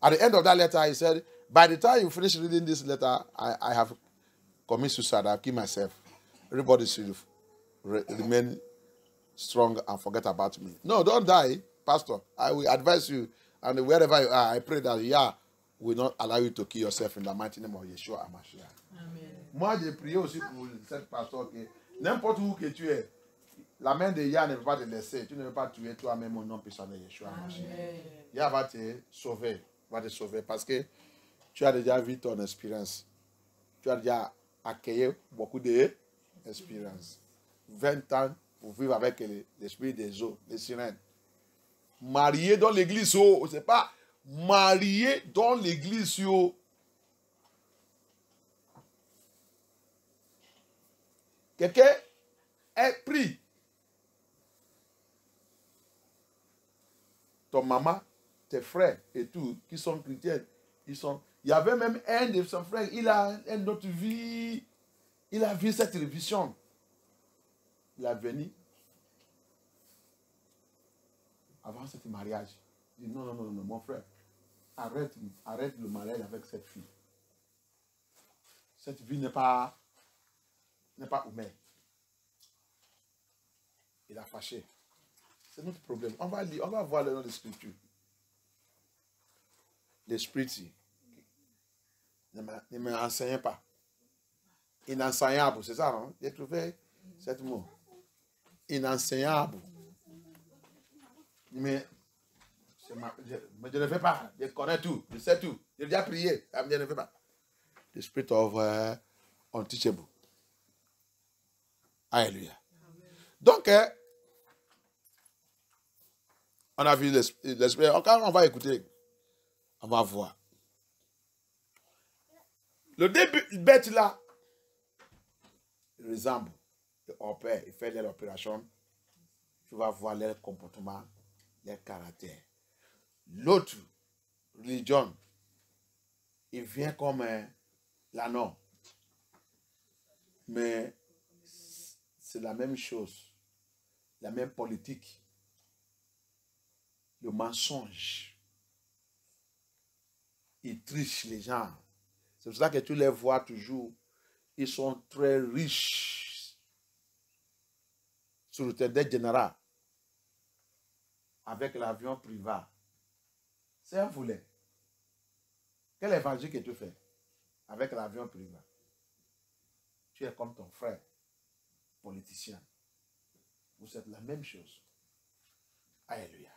At the end of that letter, he said, by the time you finish reading this letter, I have committed suicide. I've killed myself. Everybody should remain strong and forget about me. No, don't die, Pastor. I will advise you. And wherever you are, I pray that Yah will not allow you to kill yourself in the mighty name of Yeshua HaMashiach. Amen. Moi, j'ai prié aussi pour cette pasteur que n'importe où que tu es, la main de Yah ne peut pas te laisser. Tu ne veux pas tuer toi-même au nom puissant de Yeshua HaMashiach. Yah va te sauver. Parce que tu as déjà vu ton expérience. Tu as déjà accueilli beaucoup d'expériences. 20 ans pour vivre avec l'esprit des eaux, les sirènes. Marié dans l'église, c'est pas marié dans l'église. Quelqu'un est pris. Ton maman, tes frères et tout, qui sont chrétiens, il y avait même un de ses frères, il a une autre vie, il a vu cette révision. Il a venu avant ce mariage. Il dit non, mon frère, arrête le mariage avec cette fille. Cette vie n'est pas humaine. Il a fâché. C'est notre problème. On va lire, on va voir le nom de l'Écriture. L'esprit ne m'enseigne pas. Inenseignable, c'est ça, non? J'ai trouvé ce mot. Inenseignable. Mais je ne fais pas. Je connais tout. Je sais tout. J'ai déjà prié. Je ne fais pas. The spirit of unteachable. Alléluia. Donc, on a vu l'esprit. Encore, on va écouter. On va voir. Le début bête là, il ressemble au père. Il fait l'opération. Tu vas voir leur comportement, leur caractère. L'autre religion, il vient comme l'anneau. Mais c'est la même chose. La même politique. Le mensonge. Ils trichent les gens. C'est pour ça que tu les vois toujours. Ils sont très riches. Sur le terrain général. Avec l'avion privé. C'est un volet. Quel évangile que tu fais avec l'avion privé? Tu es comme ton frère, politicien. Vous êtes la même chose. Alléluia.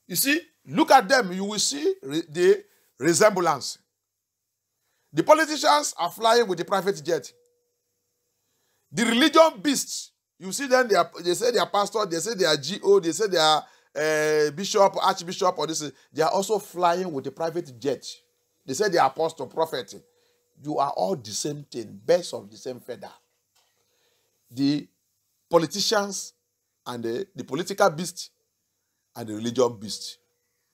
You see, look at them, you will see the resemblance. The politicians are flying with the private jet. The religion beasts, you see them, they say they are pastor, they say they are GO, they say they are bishop, archbishop, or this. They are also flying with a private jet. They say they are apostle, prophet. You are all the same thing, birds of the same feather. The politicians and the political beast and the religion beast,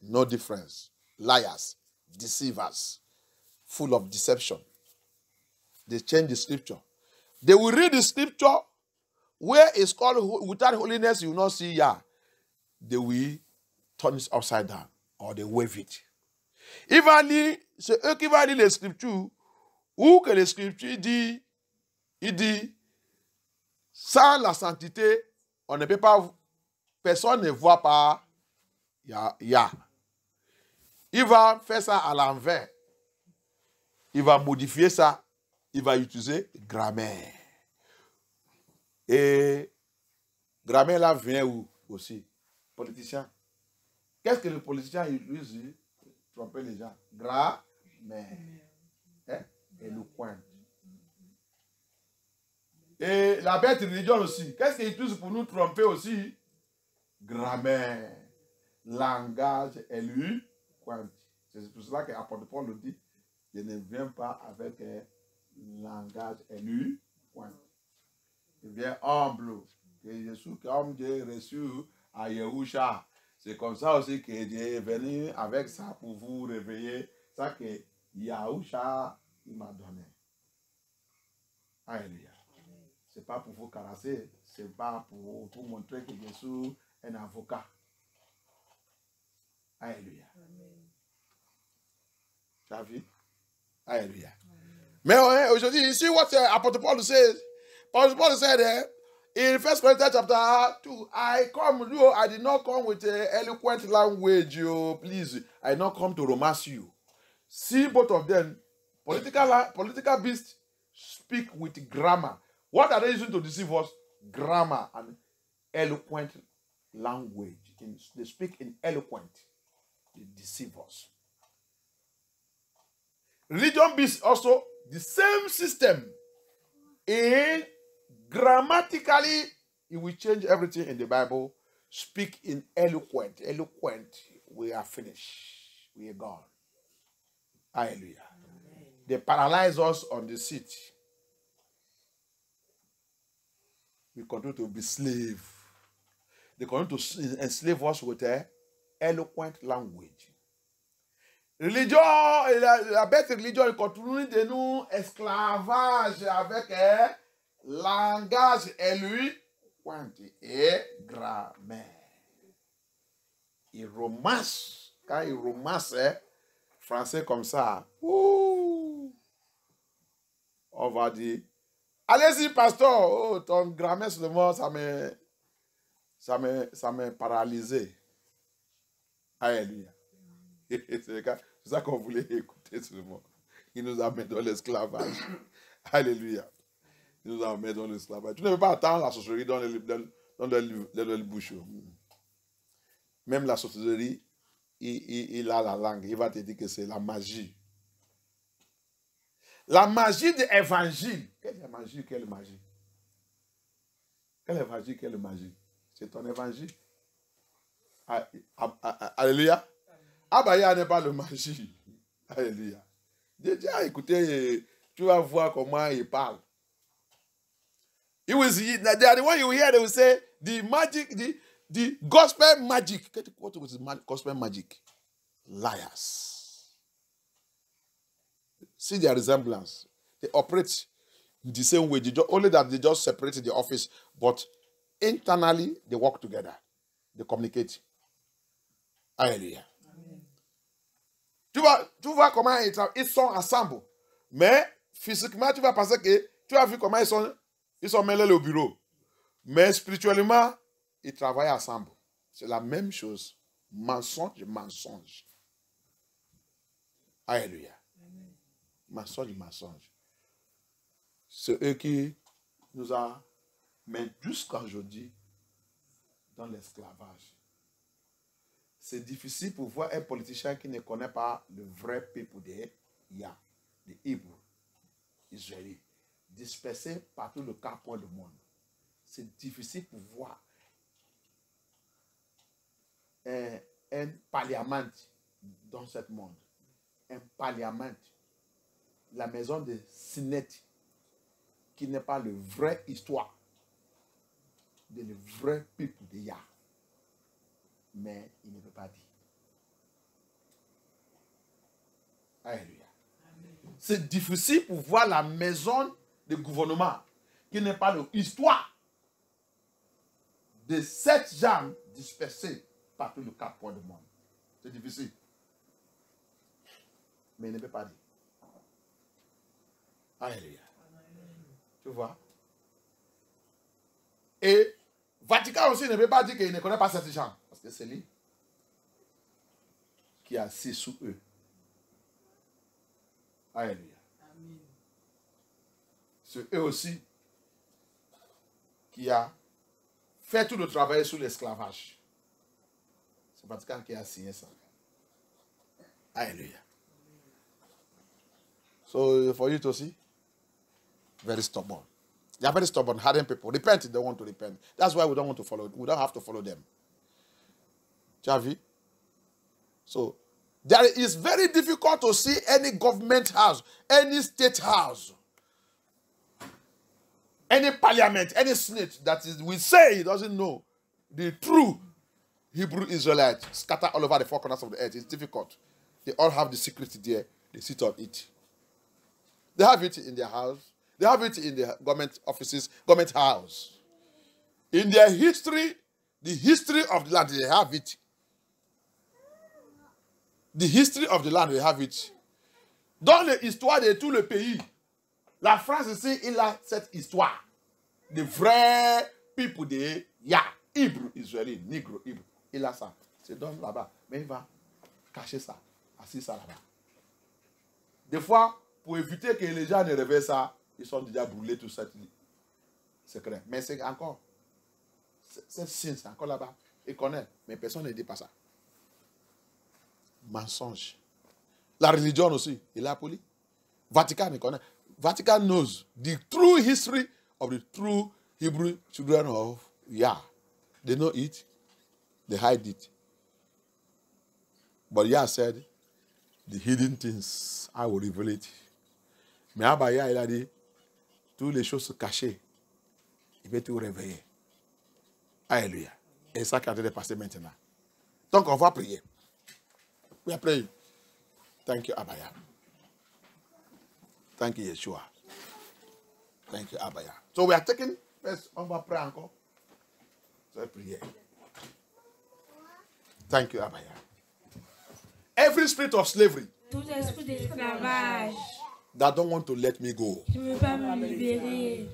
no difference. Liars, deceivers, full of deception. They change the scripture. They will read the scripture where it's called without holiness, you will not see Yah. They will turn it upside down or they wave it. C'est eux qui vont lire les scriptures ou que les scriptures disent, il dit, sans la sainteté, on ne peut pas, personne ne voit pas Yah. Il va faire ça à l'envers. Il va modifier ça. Il va utiliser grammaire. Et grammaire là vient où aussi? Politicien. Qu'est-ce que le politicien utilise pour tromper les gens? Grammaire. Hein? Éloquent. Et la bête religion aussi. Qu'est-ce qu'il utilise pour nous tromper aussi? Grammaire. Langage éloquent. C'est pour cela que l'apôtre Paul le dit. Je ne viens pas avec un langage éloquent. Il vient humble. Que Jésus, comme Dieu reçu à Yahusha. C'est comme ça aussi que Dieu est venu avec ça pour vous réveiller. Ça que Yahusha il m'a donné. Alléluia. C'est pas pour vous caresser. C'est pas pour vous montrer que Jésus est un avocat. Alléluia. Tu as vu? Alléluia. Mais aujourd'hui, you see what Apostle Paul says? Apostle Paul said there, in 1 Corinthians chapter 2, I did not come with eloquent language, please. I did not come to romance you. See both of them, political beasts speak with grammar. What are they using to deceive us? Grammar and eloquent language. They speak in eloquent. They deceive us. Religion beasts also the same system. In grammatically, it will change everything in the Bible. Speak in eloquent. Eloquent. We are finished. We are gone. Hallelujah. Amen. They paralyze us on the seat. We continue to be slaves. They continue to enslave us with eloquent language. Religion, la bête religion continue de nous esclavage avec langage éloquent et grammaire. Il romance, quand il romance français comme ça, on va dire, allez-y pasteur, oh, ton grammaire seulement, ça m'a paralysé. Alléluia. C'est ça qu'on voulait écouter seulement. Il nous a mis dans l'esclavage. Alléluia. Il nous a mis dans l'esclavage. Tu ne peux pas attendre la sorcellerie dans le bouche. Même la sorcellerie, il a la langue. Il va te dire que c'est la magie. La magie de l'évangile. Quelle magie, quelle magie? Quelle évangile, quelle magie? C'est ton évangile. Alléluia. Abaya n'est pas le magie. Alléluia. Déjà, écoutez, tu vas voir comment il parle. They are the one you hear, they will say, the magic, the gospel magic. What was gospel magic? Liars. See their resemblance. They operate the same way. Only that they just separated the office, but internally they work together. They communicate. Alléluia. Tu vois comment ils sont ensemble. Mais physiquement, tu vas penser que tu as vu comment ils sont mêlés au bureau. Mais spirituellement, ils travaillent ensemble. C'est la même chose. Mensonge, mensonge. Alléluia. Mensonge, mensonge. C'est eux qui nous ont mis jusqu'à aujourd'hui dans l'esclavage. C'est difficile pour voir un politicien qui ne connaît pas le vrai peuple des Hébreux, Israéliens, dispersés par tout le quatre coins du monde. C'est difficile pour voir un parlement dans ce monde. Un parlement, la maison de Sinet, qui n'est pas le vrai histoire de le vrai peuple de Yah. Mais il ne peut pas dire. Alléluia. C'est difficile pour voir la maison de gouvernement qui n'est pas l'histoire de 7 gens dispersés par tous les 4 points du monde. C'est difficile. Mais il ne peut pas dire. Alléluia. Tu vois? Et Vatican aussi ne peut pas dire qu'il ne connaît pas ces gens. Parce que c'est lui qui a assis sous eux. Alléluia. C'est eux aussi qui a fait tout le travail sur l'esclavage. C'est Vatican qui a signé ça. Alléluia. So for you to see, very stubborn. They are very stubborn, hardened people. Repent if they want to repent. That's why we don't want to follow. We don't have to follow them. Tu as vu? So, there is very difficult to see any government house, any state house, any parliament, any senate that is, we say he doesn't know the true Hebrew Israelites scattered all over the 4 corners of the earth. It's difficult. They all have the secret there. They sit on it. They have it in their house. They have it in their government offices, government house. In their history, the history of the land, they have it. The history of the land, they have it. Dans l'histoire de tout le pays, la France ici, il a cette histoire. De vrais people de Hébreux, Israéliens, Négro, Hébreux. Il a ça. C'est dans là-bas. Mais il va cacher ça, assis ça là-bas. Des fois, pour éviter que les gens ne réveillent ça, ils sont déjà brûlés tout ça. Secret. Mais c'est encore. Cette signe, c'est encore là-bas. Ils connaissent. Mais personne ne dit pas ça. Mensonge. La religion aussi. Il a appelé. Vatican, il connaît. Vatican knows the true history of the true Hebrew children of Yah. They know it. They hide it. But Yah said, the hidden things, I will reveal it. Mais Abaya, il a dit, toutes les choses cachées, il va tout réveiller. Alléluia. Et ça qui est en train de passer maintenant. Donc, on va prier. We are praying. Thank you, Abaya. Thank you, Yeshua. Thank you, Abaya. So we are taking, first, on va prier encore. So prier. Thank you, Abaya. Every spirit of slavery Tout esprit d'esclavage that don't want to let me go. qui ne veut pas me libérer.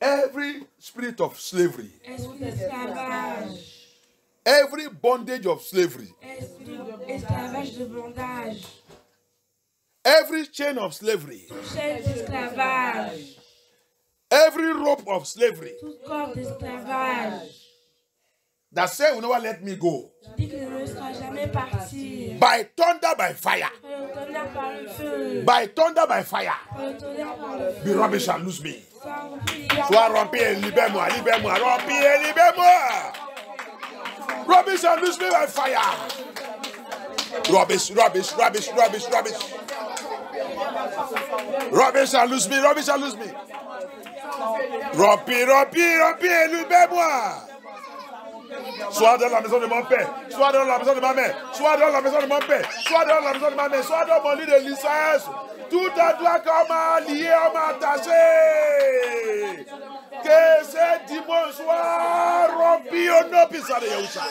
Every spirit of slavery. Esprit d'esclavage. Every bondage of slavery. Esprit d'esclavage de bondage. Every chain of slavery. Toute chaîne d'esclavage. Every rope of slavery. Toute corde d'esclavage. That say will never let me go. Dit que ne sera jamais parti. By thunder, by fire. Par le tonnerre, par le feu. By thunder, by fire. Par le tonnerre, par le Be feu. rubbish and lose me. Sois Sois rompu et libère-moi, libère-moi, rompu et libère-moi. Rubbish and lose me by fire. Rubbish, rubbish, rubbish, rubbish, rubbish. Rubbish and lose me, rubbish and lose me. Rompu, rompu, rompu et libère-moi. Soit dans la maison de mon père, soit dans la maison de ma mère, soit dans la maison de mon père, soit dans la maison de ma mère, soit dans mon lit de licence. Tout à toi qu'on m'a lié, on m'a attaché. Que ce dimanche soit rompu au nom puissant de Yahushua.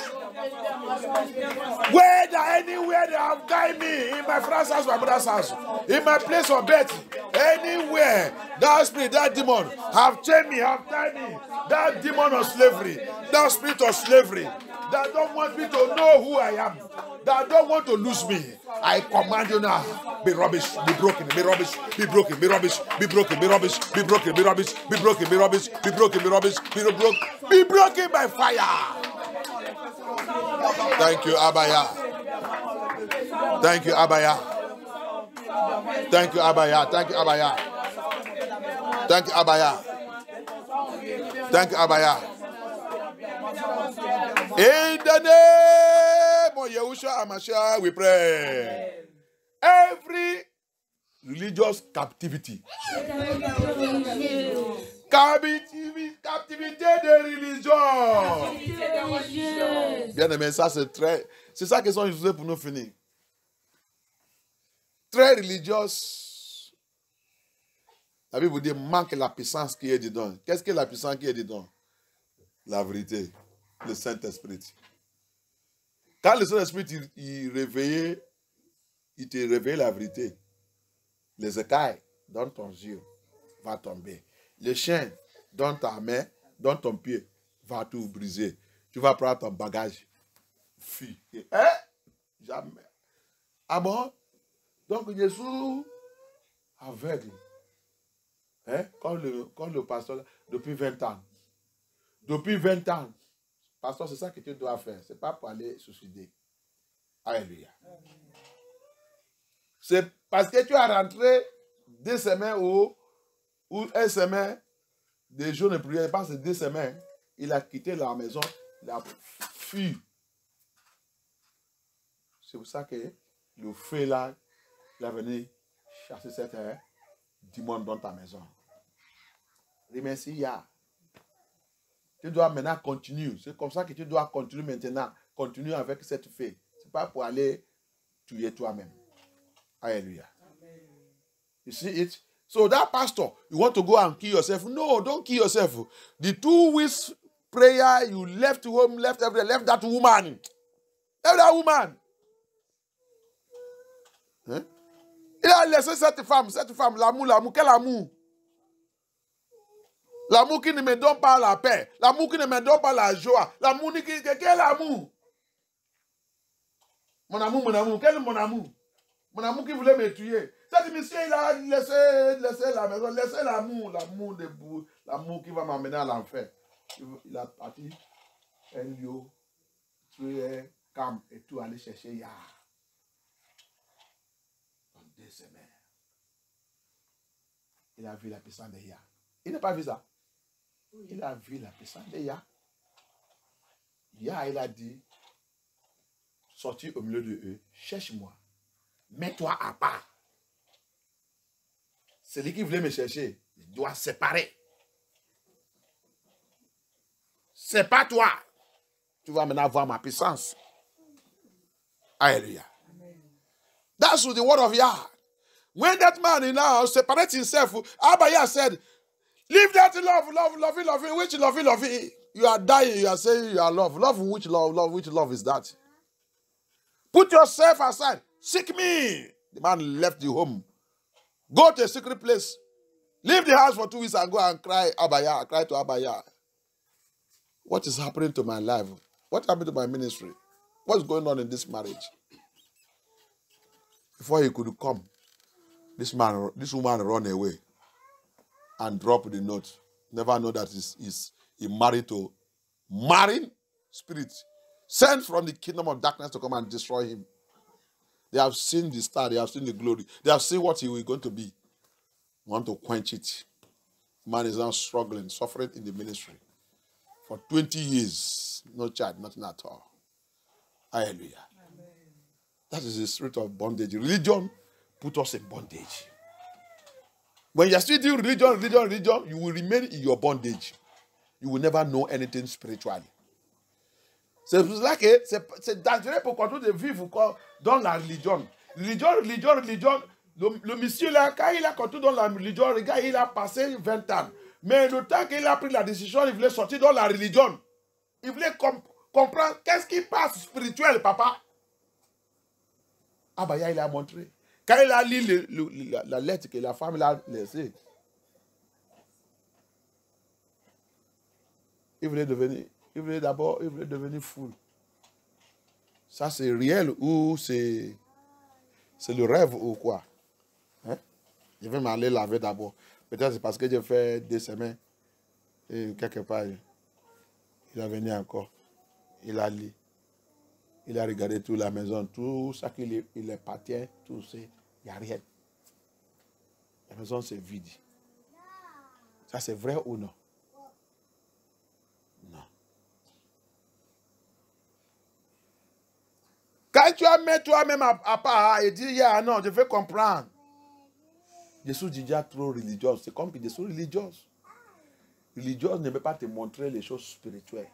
Whether anywhere they have guided me, in my friend's house, my brother's house, in my place of birth, anywhere that spirit, that demon have chained me, have tied me, that demon of slavery, that spirit of slavery, that don't want me to know who I am, that don't want to lose me, I command you now, be rubbish, be broken, be rubbish, be broken, be rubbish, be broken, be rubbish, be broken, be rubbish, be broken, be rubbish, be broken, be rubbish, be broken by fire. Thank you, Abaya. Thank you, Abaya. Thank you, Abaya. Thank you, Abaya. Thank you, Abaya. Thank you, Abaya. In the name of Yahushua HaMashiach, we pray. Every religious captivity. Captivité de religion. Bien aimé, ça c'est ça qu'ils sont utilisés pour nous finir. Très religieuse. La Bible vous dit manque la puissance qui est dedans. Qu'est-ce que la puissance qui est dedans? La vérité, le Saint-Esprit. Quand le Saint-Esprit il te réveille la vérité, les écailles dans ton yeux vont tomber. Le chien dans ta main, dans ton pied, va tout briser. Tu vas prendre ton bagage. Fuis. Jamais. Ah bon? Donc Jésus aveugle. Comme le pasteur, depuis 20 ans. Depuis 20 ans. Pasteur, c'est ça que tu dois faire. Ce n'est pas pour aller suicider. Alléluia. C'est parce que tu as rentré 2 semaines ou 1 semaine de jours de prière, je pense que 2 semaines, il a quitté la maison, il a fui. C'est pour ça que le feu là, il est venu chasser cette démon dans ta maison. Remercie Yah. Tu dois maintenant continuer. C'est comme ça que tu dois continuer maintenant. Continuer avec cette fée. Ce n'est pas pour aller tuer toi-même. Alléluia. You see it? So that pastor, you want to go and kill yourself? No, don't kill yourself. The 2 weeks prayer, you left home, left everything, left that woman. Left that woman. Hein? Il a laissé cette femme, l'amour, quel amour? L'amour qui ne me donne pas la paix, l'amour qui ne me donne pas la joie, l'amour qui... Quel amour? Mon amour, quel est mon amour? Mon amour qui voulait me tuer. Cet monsieur, il a laissé la maison, laissé l'amour debout, l'amour qui va m'amener à l'enfer. Il a parti un lieu, tuer, calme et tout, aller chercher Yah. Dans 2 semaines, il a vu la puissance de Yah. Il n'a pas vu ça. Il a vu la puissance de Yah. Yah, il a dit, sorti au milieu de eux, cherche-moi, mets-toi à part. Celui qui voulait me chercher, il doit séparer. C'est pas toi. Tu vas maintenant voir ma puissance. Alléluia. That's the word of Yah. When that man now separates himself, Abaya said, leave that love, which love. You are dying, you are saying you are love. Love, which love is that? Put yourself aside. Seek me. The man left the home. Go to a secret place. Leave the house for 2 weeks and go and cry Abaya. Cry to Abaya. What is happening to my life? What happened to my ministry? What's going on in this marriage? Before he could come, this woman run away and drop the note. Never know that he's married to marine spirit sent from the kingdom of darkness to come and destroy him. They have seen the star, they have seen the glory, they have seen what he was going to be. Want to quench it. Man is now struggling, suffering in the ministry. For 20 years, no child, nothing at all. Hallelujah. Amen. That is the spirit of bondage. Religion put us in bondage. When you are still doing religion, you will remain in your bondage. You will never know anything spiritually. C'est pour cela que c'est dangereux pour continuer de vivre dans la religion. Religion. Le monsieur là, quand il a continué dans la religion, regarde, il a passé 20 ans. Mais le temps qu'il a pris la décision, il voulait sortir dans la religion. Il voulait comprendre qu'est-ce qui passe spirituel, papa. Ah bah, il a montré. Quand il a lu la lettre que la femme l'a laissée, il voulait devenir fou. Ça, c'est réel ou c'est le rêve ou quoi? Hein? Je vais m'aller laver d'abord. Peut-être c'est parce que j'ai fait 2 semaines. Et quelque part, il est venu encore. Il a lu. Il a regardé toute la maison, tout ça qu'il appartient, tout ça. Il n'y a rien. La maison, c'est vide. Ça, c'est vrai ou non? Non. Quand tu as mis toi-même à part et dis, yeah, non, je veux comprendre. Je suis déjà trop religieux. C'est comme que je suis religieux. Religieux ne peut pas te montrer les choses spirituelles.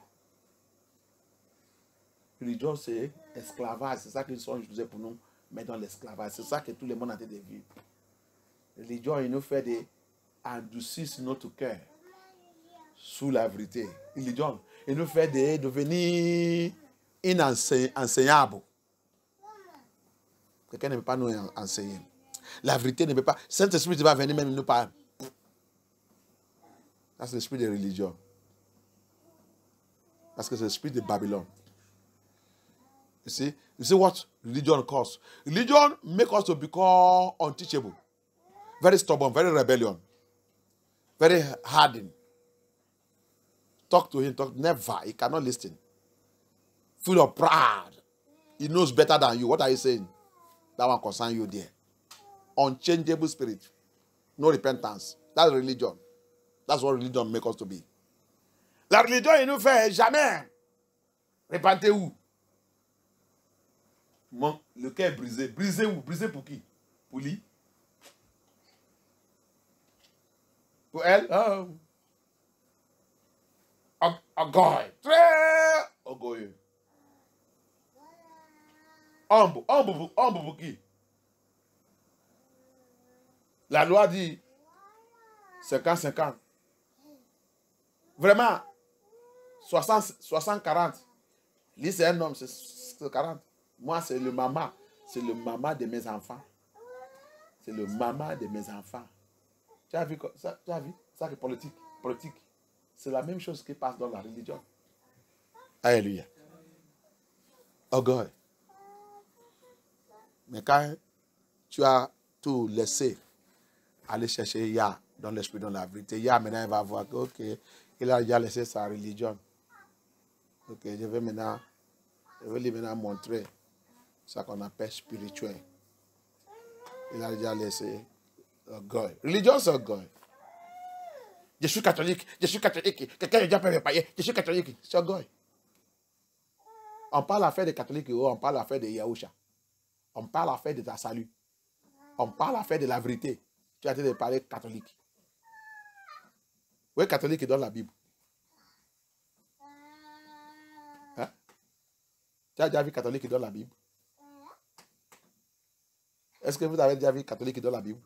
Religieux, c'est esclavage. C'est ça qu'ils sont utilisés pour nous mettre dans l'esclavage. C'est ça que tout le monde a été de vivre. Religieux, il nous fait adoucir notre cœur sous la vérité. Religieux, il nous fait devenir inenseignable. Quelqu'un ne peut pas nous enseigner. La vérité ne peut pas. Saint-Esprit va venir même nous parler. Ça, c'est l'esprit de religion. Parce que c'est l'esprit de Babylone. You see what religion causes? Religion makes us to become unteachable. Very stubborn, very rebellion. Very hardened. Talk to him, never. He cannot listen. Full of pride. He knows better than you. What are you saying? That one concerns you there. Unchangeable spirit. No repentance. That's religion. That's what religion makes us to be. La religion, il nous fait jamais. Repentez-vous. Le cœur est brisé. Brisé où? Brisé pour qui? Pour lui? Pour elle? Orgueil. Très orgueilleux. Humble pour qui? La loi dit 50-50. Vraiment, 60-40. Lui, c'est un homme, c'est 40. Moi, c'est le maman. C'est le maman de mes enfants. C'est le maman de mes enfants. Tu as vu ça? Tu as vu? Ça, c'est politique. C'est la même chose qui passe dans la religion. Alléluia. Orgueil. Mais quand tu as tout laissé, aller chercher Yah dans l'esprit, dans la vérité, Yah maintenant il va voir que, ok, il a déjà laissé sa religion. Ok, je vais lui maintenant montrer ce qu'on appelle spirituel. Il a déjà laissé orgueil. Religion, c'est orgueil. Je suis catholique. Quelqu'un a déjà fait mes païens. Je suis catholique. C'est orgueil. On parle à faire des catholiques ou on parle à faire de Yahusha. On parle à faire de ta salut. On parle à faire de la vérité. Tu as été parler catholique. Où est catholique dans la Bible? Hein? Tu as déjà vu catholique dans la Bible? Est-ce que vous avez déjà vu catholique dans la Bible?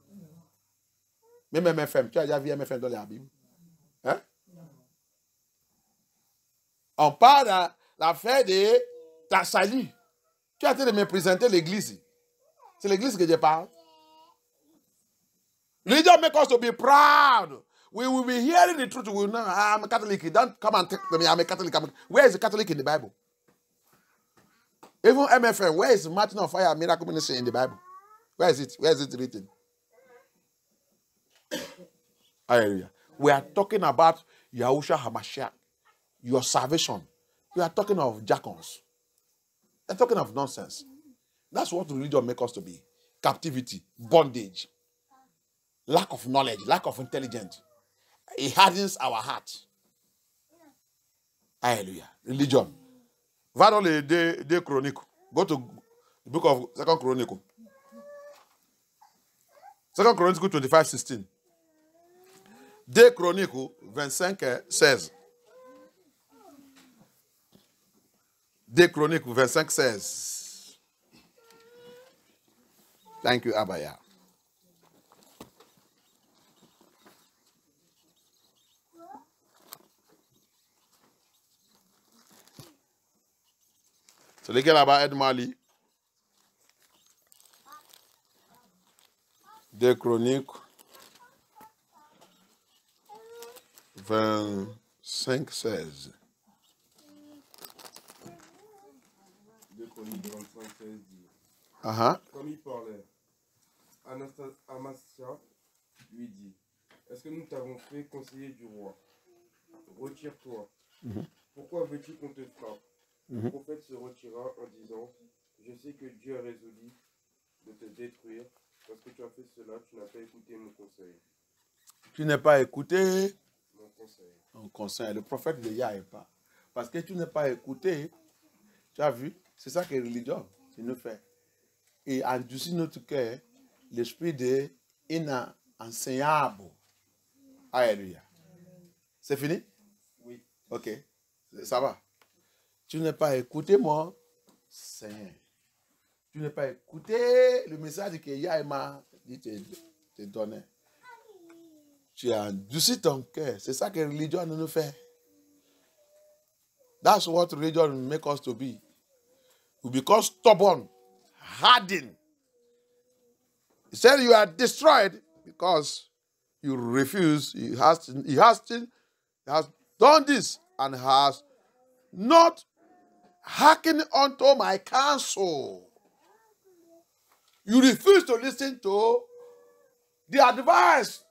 Même MFM, tu as déjà vu MFM dans la Bible? Hein? On parle à l'affaire de ta salut. Tu as été de me présenter l'église. C'est l'église que je parle. Religion make us to be proud. We will be hearing the truth. We will know I'm a Catholic. Don't come and take me. I'm a Catholic. Where is the Catholic in the Bible? Even MFM, where is Martin of Fire Miracle Ministry in the Bible? Where is it? Where is it written? Hallelujah. We are talking about Yahushua HaMashiach, your salvation. We are talking of jargons. We are talking of nonsense. That's what religion makes us to be. Captivity, bondage, lack of knowledge, lack of intelligence. It hardens our heart. Hallelujah. Religion. Va dans les deux Chroniques. Go to the book of 2 Chronicle. 2 Chronicle 25:16. 2 Chroniques 25:16. 2 Chroniques 25, 16. Thank you, Abaya. C'est lequel là-bas, aide-moi à lire. 2 Chroniques 25, 16. 2 Chroniques 25, 16 dit. Comme il parlait, Amasia lui dit, est-ce que nous t'avons fait conseiller du roi? Retire-toi. Pourquoi veux-tu qu'on te frappe? Le prophète se retira en disant, je sais que Dieu a résolu de te détruire. Parce que tu as fait cela, tu n'as pas écouté mon conseil. Tu n'as pas écouté Mon conseil. mon conseil. Le prophète ne y est pas. Parce que tu n'as pas écouté. Tu as vu? C'est ça que la religion nous fait. Et endurcir notre cœur, l'esprit de inenseignable. Alléluia. C'est fini? Oui. Ok. Ça va. Tu n'as pas écouté mon Seigneur. Tu n'as pas écouté le message que Yahweh m'a dit te donner. Tu as endurci ton cœur. C'est ça que la religion nous fait. That's what religion make us to be. We become stubborn, hardened. He said you are destroyed because you refuse. He has done this and has not hearkened unto my counsel. You refuse to listen to the advice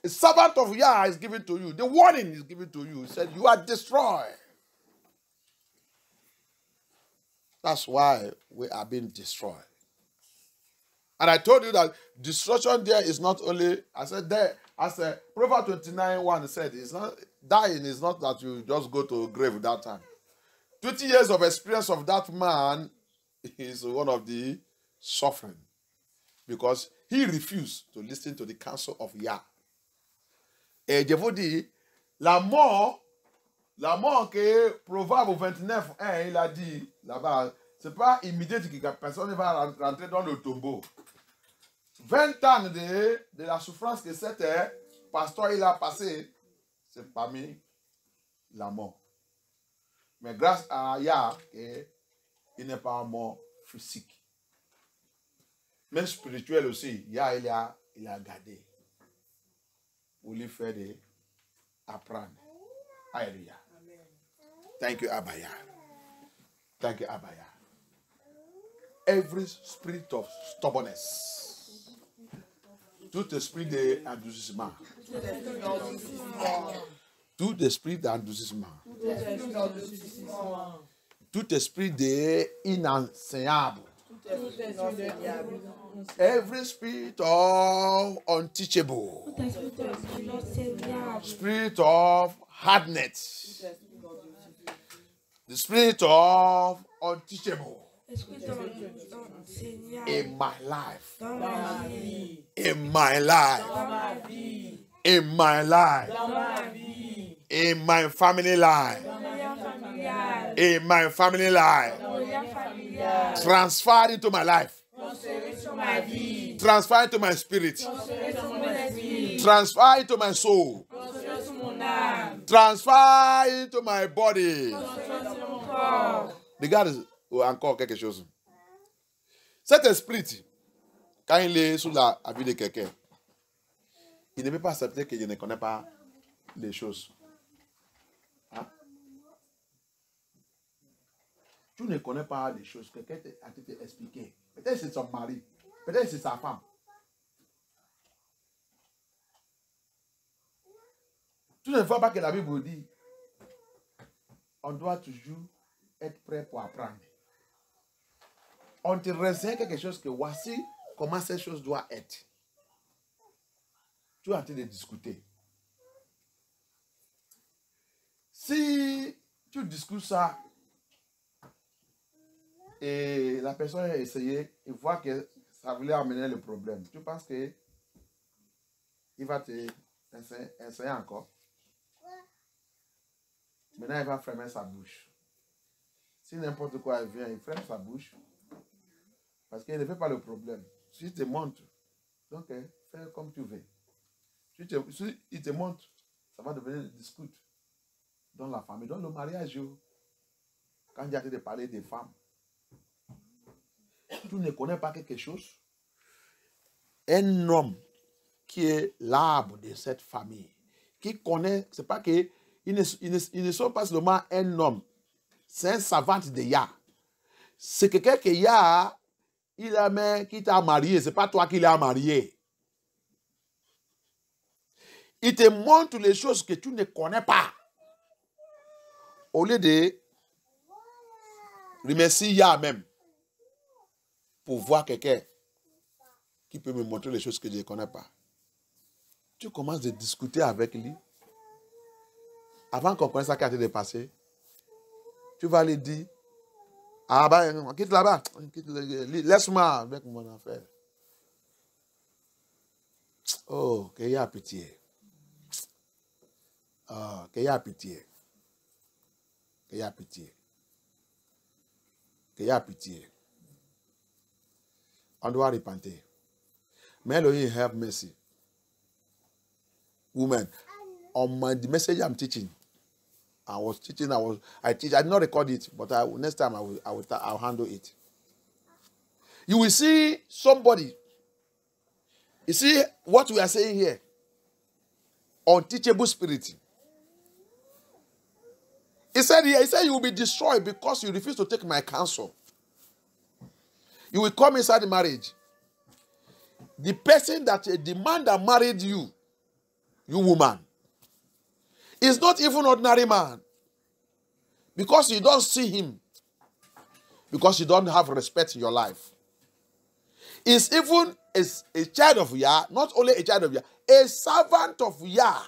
a servant of Yah is giving to you. The warning is given to you. He said, you are destroyed. That's why we are being destroyed. And I told you that destruction there is not only, I said there, as a Proverbs 29:1 said, it's not, dying is not that you just go to a grave that time. 20 years of experience of that man is one of the suffering. Because he refused to listen to the counsel of Yah. Et je vous dis, la mort que Proverbe 29:1, il a dit là-bas, c'est pas immédiat que personne ne va rentrer dans le tombeau. 20 ans de la souffrance que cet pasteur il a passé, c'est parmi la mort. Mais grâce à Yah, il n'est pas mort physique. Mais spirituel aussi, Yah, il a gardé. Pour lui faire apprendre. Alléluia. Thank you, Abaya. Thank you, Abaya. Every spirit of stubbornness, tout esprit d'endurcissement, tout esprit d'endurcissement, tout esprit d'inenseignable, every spirit of unteachable, spirit of hardness, the spirit of unteachable in my life, in my life, in my life, in my family life, in my family life, transfer into my life, transfer into my spirit, transfer into my soul, transfer into my body. Regarde encore quelque chose. Cet esprit, quand il est sous la vie de quelqu'un, il ne peut pas accepter que je ne connais pas les choses. Hein? Tu ne connais pas les choses. Quelqu'un a été expliqué. Peut-être c'est son mari. Peut-être c'est sa femme. Tu ne vois pas que la Bible dit on doit toujours être prêt pour apprendre. On te renseigne quelque chose que voici comment ces choses doivent être. Tu es en train de discuter. Si tu discutes ça et la personne a essayé, il voit que ça voulait amener le problème. Tu penses que il va te enseigner encore? Maintenant, il va fermer sa bouche. Si n'importe quoi vient, il ferme sa bouche. Parce qu'il ne fait pas le problème. Si il te montre, donc fais comme tu veux. Si il te montre, ça va devenir une discute dans la famille, dans le mariage. Quand il y a de parler des femmes, tu ne connais pas quelque chose. Un homme qui est l'arbre de cette famille, qui connaît, c'est pas que ils ne sont pas seulement un homme, c'est un savant de Yah. C'est quelqu'un que Yah, il a mis, qui t'a marié, c'est pas toi qui l'as marié. Il te montre les choses que tu ne connais pas. Au lieu de remercier Yah même pour voir quelqu'un qui peut me montrer les choses que je ne connais pas. Tu commences à discuter avec lui. Avant qu'on connaisse ça qui a été dépassé, tu vas lui dire, ah ben, quitte là-bas, laisse-moi avec mon affaire. Oh, qu'il y a pitié. Oh, qu'il y a pitié. Qu'il y a pitié. Qu'il y a pitié. On doit repentir. May Elohim have mercy. Women, on the message I'm teaching, I teach. I did not record it, but next time I'll handle it. You will see somebody. You see what we are saying here. Unteachable spirit. He said you will be destroyed because you refuse to take my counsel. You will come inside the marriage. The person the man that married you, you woman, is not even ordinary man. Because you don't see him. Because you don't have respect in your life. Is even a child of Yah, not only a child of Yah, a servant of Yah.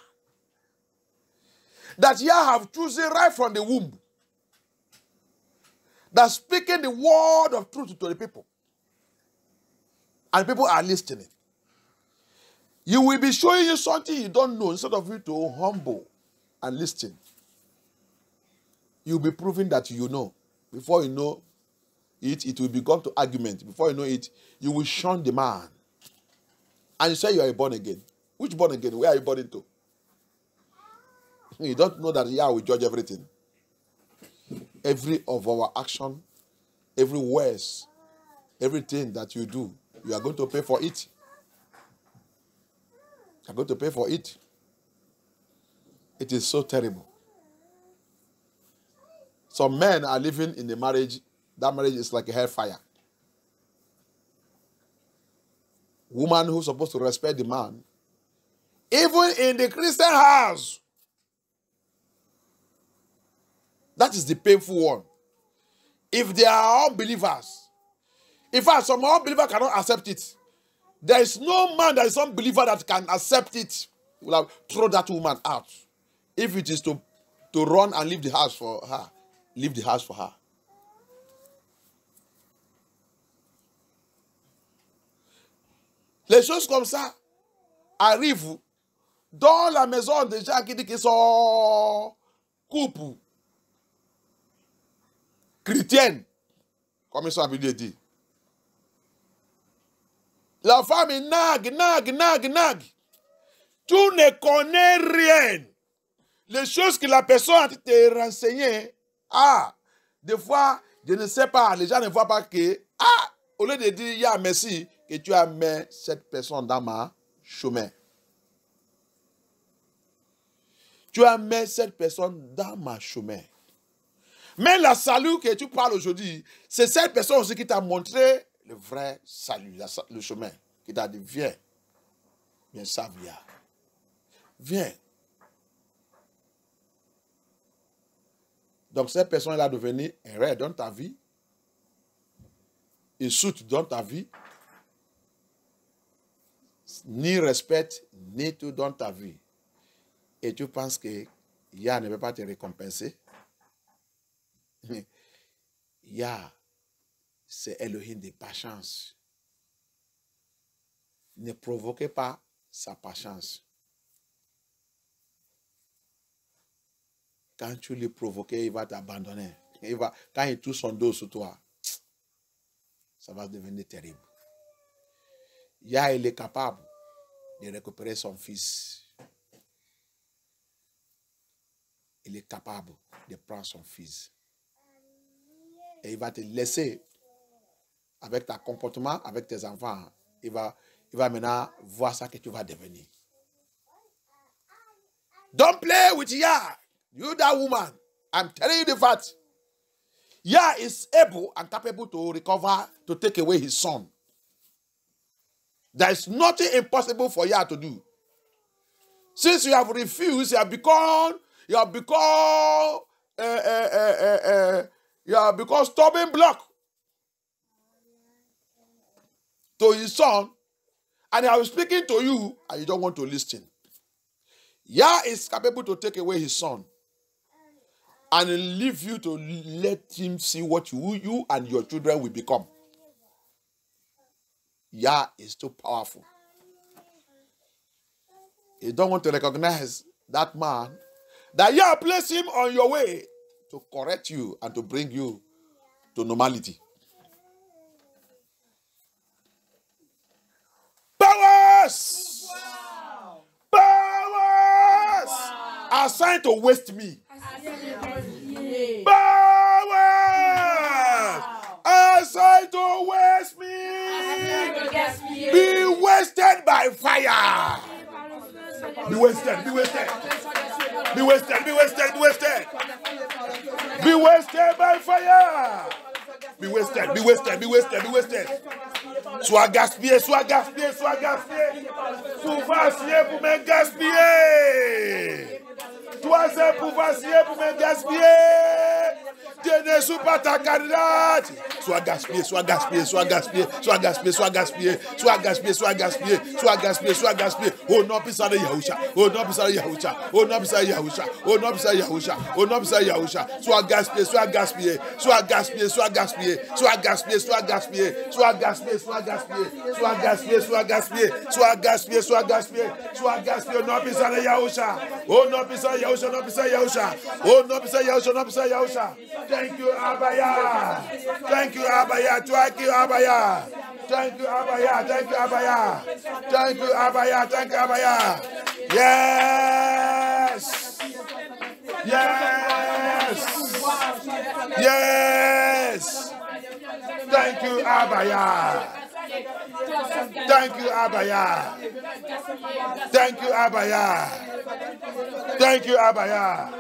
That Yah have chosen right from the womb. That's speaking the word of truth to the people. And people are listening. You will be showing you something you don't know instead of you to humble and listen. You'll be proving that you know. Before you know it will become to argument. Before you know it, you will shun the man. And you say you are born again. Which born again? Where are you born into? You don't know that Yah will judge everything. Every of our action, every words, everything that you do, you are going to pay for it. You are going to pay for it. It is so terrible. Some men are living in a marriage. That marriage is like a hellfire. Woman who's supposed to respect the man, even in the Christian house. That is the painful one. If they are unbelievers, in fact, some unbelievers cannot accept it. There is no man that is unbeliever that can accept it. Will have throw that woman out. If it is to run and leave the house for her, leave the house for her. Les choses comme ça arrivent dans la maison des gens qui sont couple chrétienne, comme ils sont habitués de dire. La femme est nague. Tu ne connais rien. Les choses que la personne a été renseignée, des fois, je ne sais pas, les gens ne voient pas que, au lieu de dire, Yah, merci, que tu as mis cette personne dans ma chemin. Tu as mis cette personne dans ma chemin. Mais la salut que tu parles aujourd'hui, c'est cette personne aussi qui t'a montré le vrai salut, le chemin. Qui t'a dit, viens servir. Viens. Donc cette personne est devenue un rêve dans ta vie. Et soute dans ta vie. Ni respect, ni tout dans ta vie. Et tu penses que Yah ne peut pas te récompenser. Yah, c'est Elohim de patience. Ne provoquez pas sa patience. Quand tu le provoques, il va t'abandonner. Quand il touche son dos sur toi, ça va devenir terrible. Yah, il est capable de récupérer son fils. Il est capable de prendre son fils. Et il va te laisser avec ton comportement, avec tes enfants. Il va maintenant voir ça que tu vas devenir. Don't play with Yah. You that woman. I'm telling you the fact. Yah is able and capable to recover, to take away his son. There is nothing impossible for Yah to do. Since you have refused, you have become stubborn block to his son, and I was speaking to you, and you don't want to listen. Yah is capable to take away his son and leave you to let him see what you and your children will become. Yah is too powerful. You don't want to recognize that man, that Yah placed him on your way to correct you and to bring you to normality. Powers! Wow. Powers! Wow. Assigned to waste me. Wow. Powers! Assigned to waste me. Be wasted by fire. Be wasted, be wasted. Be wasted, be wasted, be wasted. Be wasted by fire. Be wasted, be wasted, be wasted, be wasted. Sois gaspillé, sois gaspillé, sois gaspillé. Pouvoir scier pour me gaspiller. Toi, c'est pouvoir scier pour me gaspiller. Tu ne suis pas ta candidate. Sois gaspillé, sois gaspillé, sois gaspillé, sois gaspillé, sois gaspillé, sois gaspillé, sois gaspillé, sois gaspillé, sois gaspillé. Au nom puissant de Yahusha, au nom puissant de Yahusha, au nom puissant de Yahusha, au nom puissant de Yahusha, au nom puissant de Yahusha. Sois gaspillé, sois gaspillé, sois gaspillé, sois gaspillé, sois gaspillé, sois gaspillé, sois gaspillé, sois gaspillé, sois gaspillé, sois gaspillé, sois gaspillé, sois gaspillé, sois gaspillé. Au nom puissant de Yahusha, au nom puissant de Yahusha, au nom puissant de Yahusha, au nom puissant de Yahusha, au nom puissant de Yahusha. Thank you, Abaya. Thank you, Abaya. Thank you, Abaya. Thank you, Abaya. Thank you, Abaya. Thank you, Abaya. Thank you, Abaya. Yes. Yes. Yes. Thank you, Abaya. Thank you, Abaya. Thank you, Abaya. Thank you, Abaya.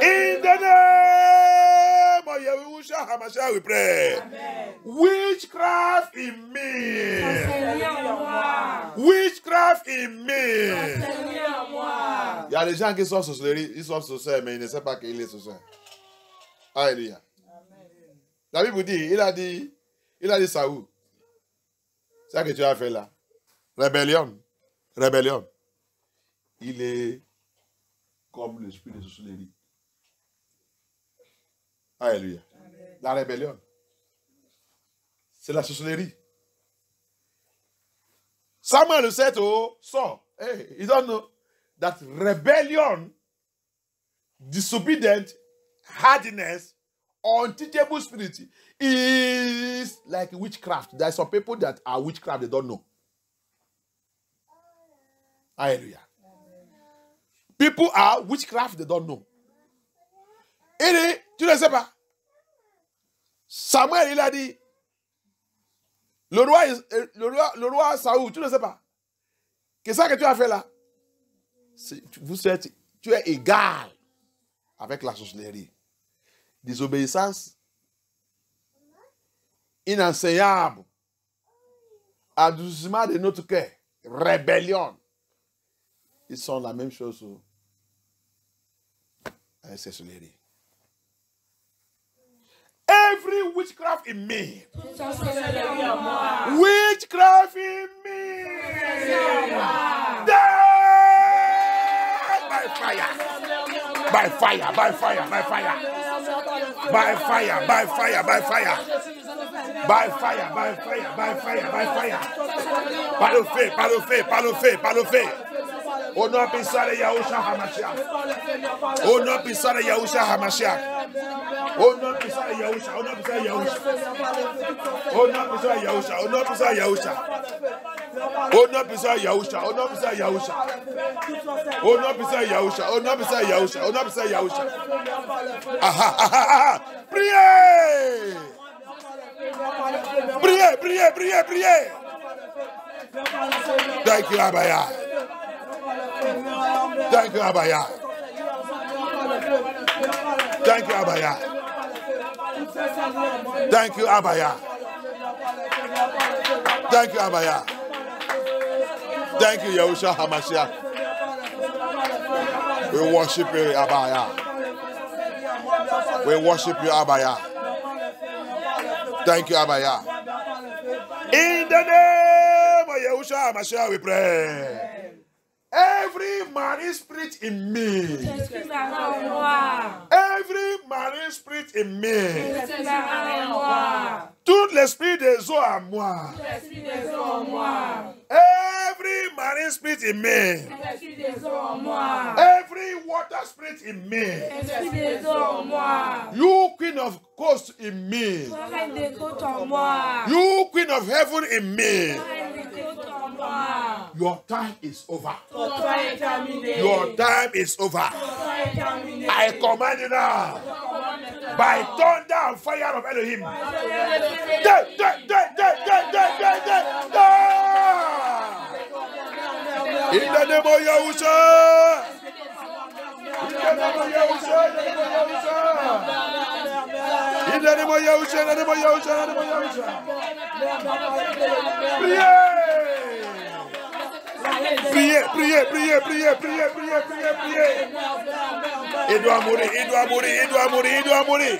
In the name of Yahushua HaMashiach we pray. Amen. Witchcraft in me. Witchcraft in me. Il y a des gens qui sont sorcelleries, ils sont sorciers, mais ils ne savent pas qu'il est sorcier. Alléluia. La Bible dit, il a dit Saoul. C'est ça que tu as fait là. Rébellion. Rébellion. Il est comme l'esprit de sorcellerie. Alléluia. La rébellion. C'est la sorcellerie. Samuel le 7 sort. Hey, you don't know that rebellion, disobedient, hardness, unteachable spirit is like witchcraft. There are some people that are witchcraft, they don't know. Hallelujah. People are witchcraft, they don't know. Et tu ne sais pas. Samuel, il a dit, le roi Saoul, tu ne sais pas. Qu'est-ce que tu as fait là? Tu es égal avec la sorcellerie. Désobéissance inenseignable, adoucissement de notre cœur, rébellion. Ils sont la même chose avec ces sorcelleries. Every witchcraft in me. Witchcraft in me. By fire. By fire, by fire, by fire. By fire, by fire, by fire. By fire, by fire, by fire, by fire. Par le feu, par le feu, par le feu, par le feu. Au nom puissant de Yahushua Hamashiach. Au nom puissant de Yahushua Hamashiach. Au nom puissant de Yahushua. Au nom puissant de Yahushua. Au nom puissant de Yahushua. Au nom puissant de Yahushua. Au nom puissant de Yahushua. Au nom puissant de Yahushua. Au nom puissant de Yahushua. Au nom puissant de Yahushua. Au nom puissant de Yahushua. Priez! Priez, priez, priez, priez! Thank you, Abaya. Thank you, Abaya. Thank you, Abaya. Thank you, Abaya. Thank you, Abaya. Thank you, Yahushua Hamashiach. We worship you, Abaya. We worship you, Abaya. Thank you, Abaya. In the name of Yahushua Hamashiach, we pray. Every marine spirit in me. Every marine spirit in me. Tout l'esprit des eaux à moi. Every marine spirit in me. Every water spirit in me. You queen of coast in me. You queen of heaven in me. Your time is over. Your time is over. I command you now. By thunder and fire of Elohim. In the name of Yahushua. In the name of Yahushua. In the name of Yahushua. In the name of Yahushua. In the name of Yahushua. Priez, priez, priez, priez, priez, priez, priez, priez. Il doit mourir, il doit mourir, il doit mourir, il doit mourir.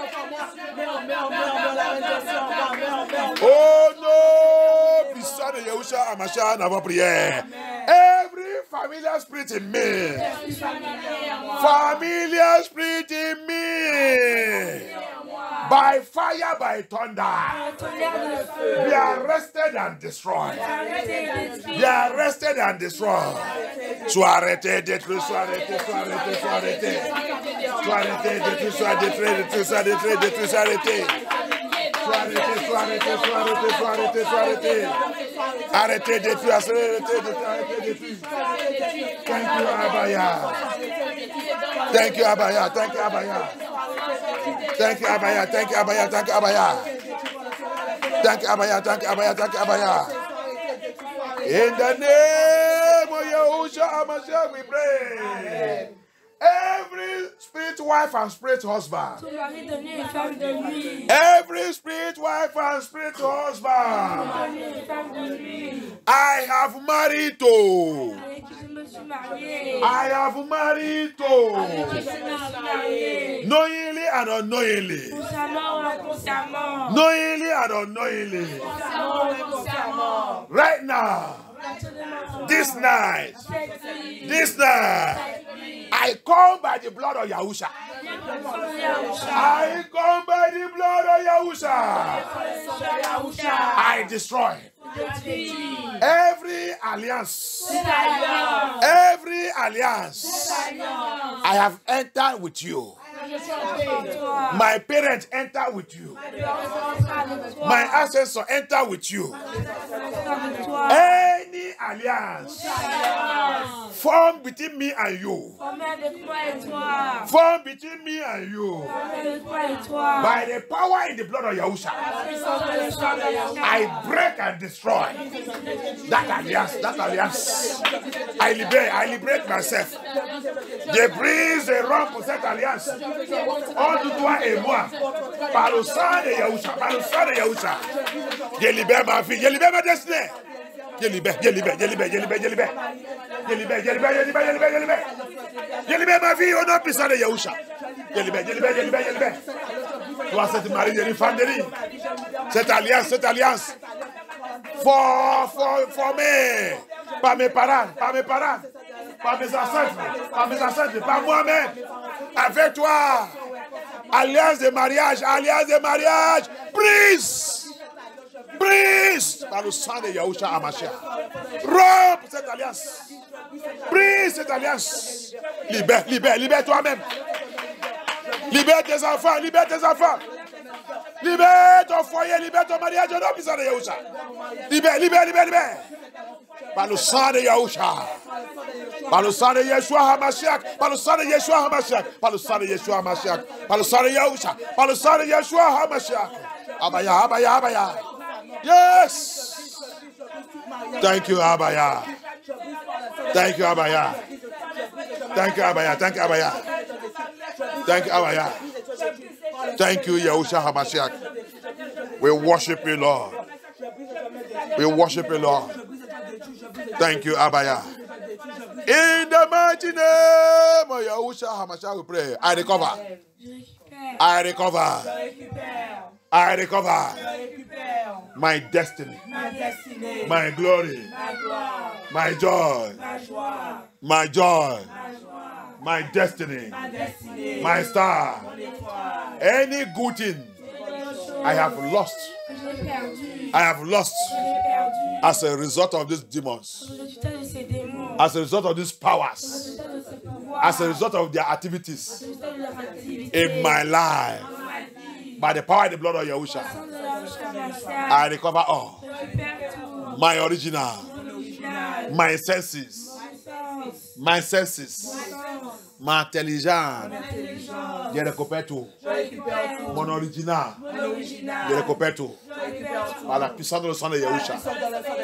Oh non, puissant de Yahushua Hamashiach, n'avons prière. Every familiar spirit in me. Familiar spirit in me. By fire, by thunder. Be arrested and destroyed. Be arrested and destroyed. Sois arrêté, détruit, sois arrêté, sois arrêté, sois arrêté. Sois arrêté, détruit, sois détruit, détruit, sois détruit, détruit, sois arrêté. Sois arrêté, sois arrêté, sois arrêté, sois arrêté, sois arrêté. Arrêtez, détruit, arrêtez, détruit. Thank you, Abaya. Thank you, Abaya. Thank you, Abaya. Thank you, Abaya. Thank you, Abaya. Thank you, Abaya. Thank you, Abaya. Thank you, Abaya. Thank you, Abaya. In the name of Yahushua Hamashiach, we pray. Every spirit wife and spirit husband. Every spirit wife and spirit husband. I have married to. I have married to. Knowingly and unknowingly. Knowingly and unknowingly. Right now. This night. I come by the blood of Yahushua. I come by the blood of Yahushua. I destroy every alliance. Every alliance I have entered with you. My parents enter with you. My ancestors enter with you. Any alliance formed between me and you. Formed between me and you. By the power in the blood of Yahushua. I break and destroy that alliance. I liberate myself. Je brise et romps cette alliance entre toi et moi. Par le sang de Yahushua. Par le sang de Yahushua. Je libère ma vie. Je libère ma destinée. Je libère ma vie au nom puissant de Yahushua. Je libère. Toi, cette Marie, une femme de vie. Cette alliance. Formée par mes parents, par mes ancêtres, par moi-même, avec toi. Alliance de mariage, brise Par le sang de Yahushua Hamashiach. Romps cette alliance. Brise cette alliance. Libère, libère, libère toi-même. Libère tes enfants, libère tes enfants. Libère ton foyer, libère ton mariage. Au nom puissant de Yahushua. Libère, libère, libère, libère. Par le sang de Yahushua. Par le sang de Yeshua Hamashiach. Par le sang de Yeshua Hamashiach. Par le sang de Yeshua Hamashiach. Par le sang de Yahushua. Par le sang de Yeshua Hamashiach. Abaya, Abaya, Abaya. Yes. Thank you, Abaya. Thank you, Abaya. Thank you, Abaya. Thank you, Abaya. Thank you, Abaya. Thank you, Yahushua Hamashiach. We worship you, Lord. We worship you, Lord. Thank you, Abaya. In the mighty name of Yahushua Hamashiach, we pray. I recover. I recover. I recover. My destiny. My glory. My joy. My joy. My destiny. My star. Any good thing I have lost. I have lost as a result of these demons. As a result of these powers. As a result of their activities in my life. By the power and the blood of Yahushua, I recover all. My original. My senses. My senses. Ma intelligence. Je récupère tout. Mon original. Je récupère tout. Par la puissance de le sang de Yahushua.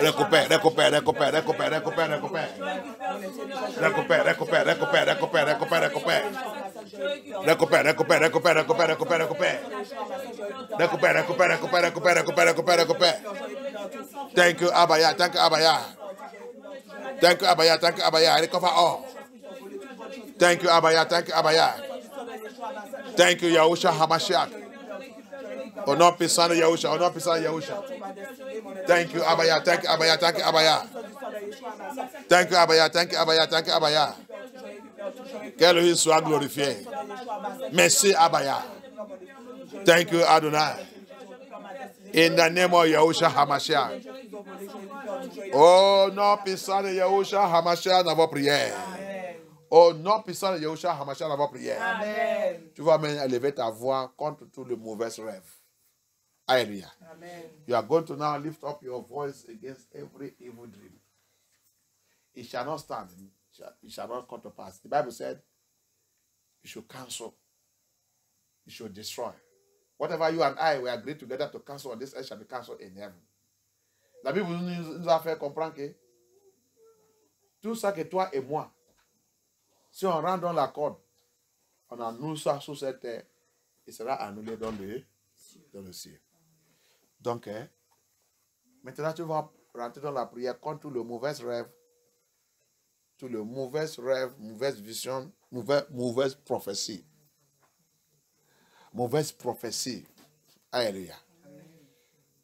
Récupère, récupère, récupère, récupère, récupère, récupère. Récupère, récupère, récupère, récupère, récupère, récupère. Récupère, récupère, récupère, récupère, récupère, récupère. Récupère, récupère, récupère, récupère, récupère, récupère, récupère. Thank you, Abaya. Thank you, Abaya. Thank you, Abaya. Thank you, Abaya. I recover all. Thank you, Abaya. Thank you, Abaya. Thank you, Yahushua Hamashiach. Au nom puissant de Yahushua. Au nom puissant de Yahushua. Thank you, Abaya. Thank you, Abaya. Thank you, Abaya. Thank you, Abaya. Thank you, Abaya. Thank you, Abaya. Que lui soit glorifié. Merci, Abaya. Thank you, Adonai. In the name of Yahushua Hamashiach. Oh, nom puissant de Yahushua Hamashiach dans vos prières. Au nom puissant de Yahushua Hamashiach dans vos prières. Amen. Tu vas même élever ta voix contre tous les mauvais rêves. Alléluia. Amen. You are going to now lift up your voice against every evil dream. It shall not stand. It shall not come to pass. The Bible said, you should cancel. You should destroy. Whatever you and I we agree together to cancel on this earth shall be cancelled in heaven. La Bible nous a fait comprendre que tout ça que toi et moi, si on rentre dans la corde, on annule ça sur cette terre, il sera annulé dans le ciel. Donc, maintenant tu vas rentrer dans la prière contre tout le mauvais rêve, tout le mauvais rêve, mauvaise vision, mauvaise prophétie. Mauvaise prophétie. Alléluia.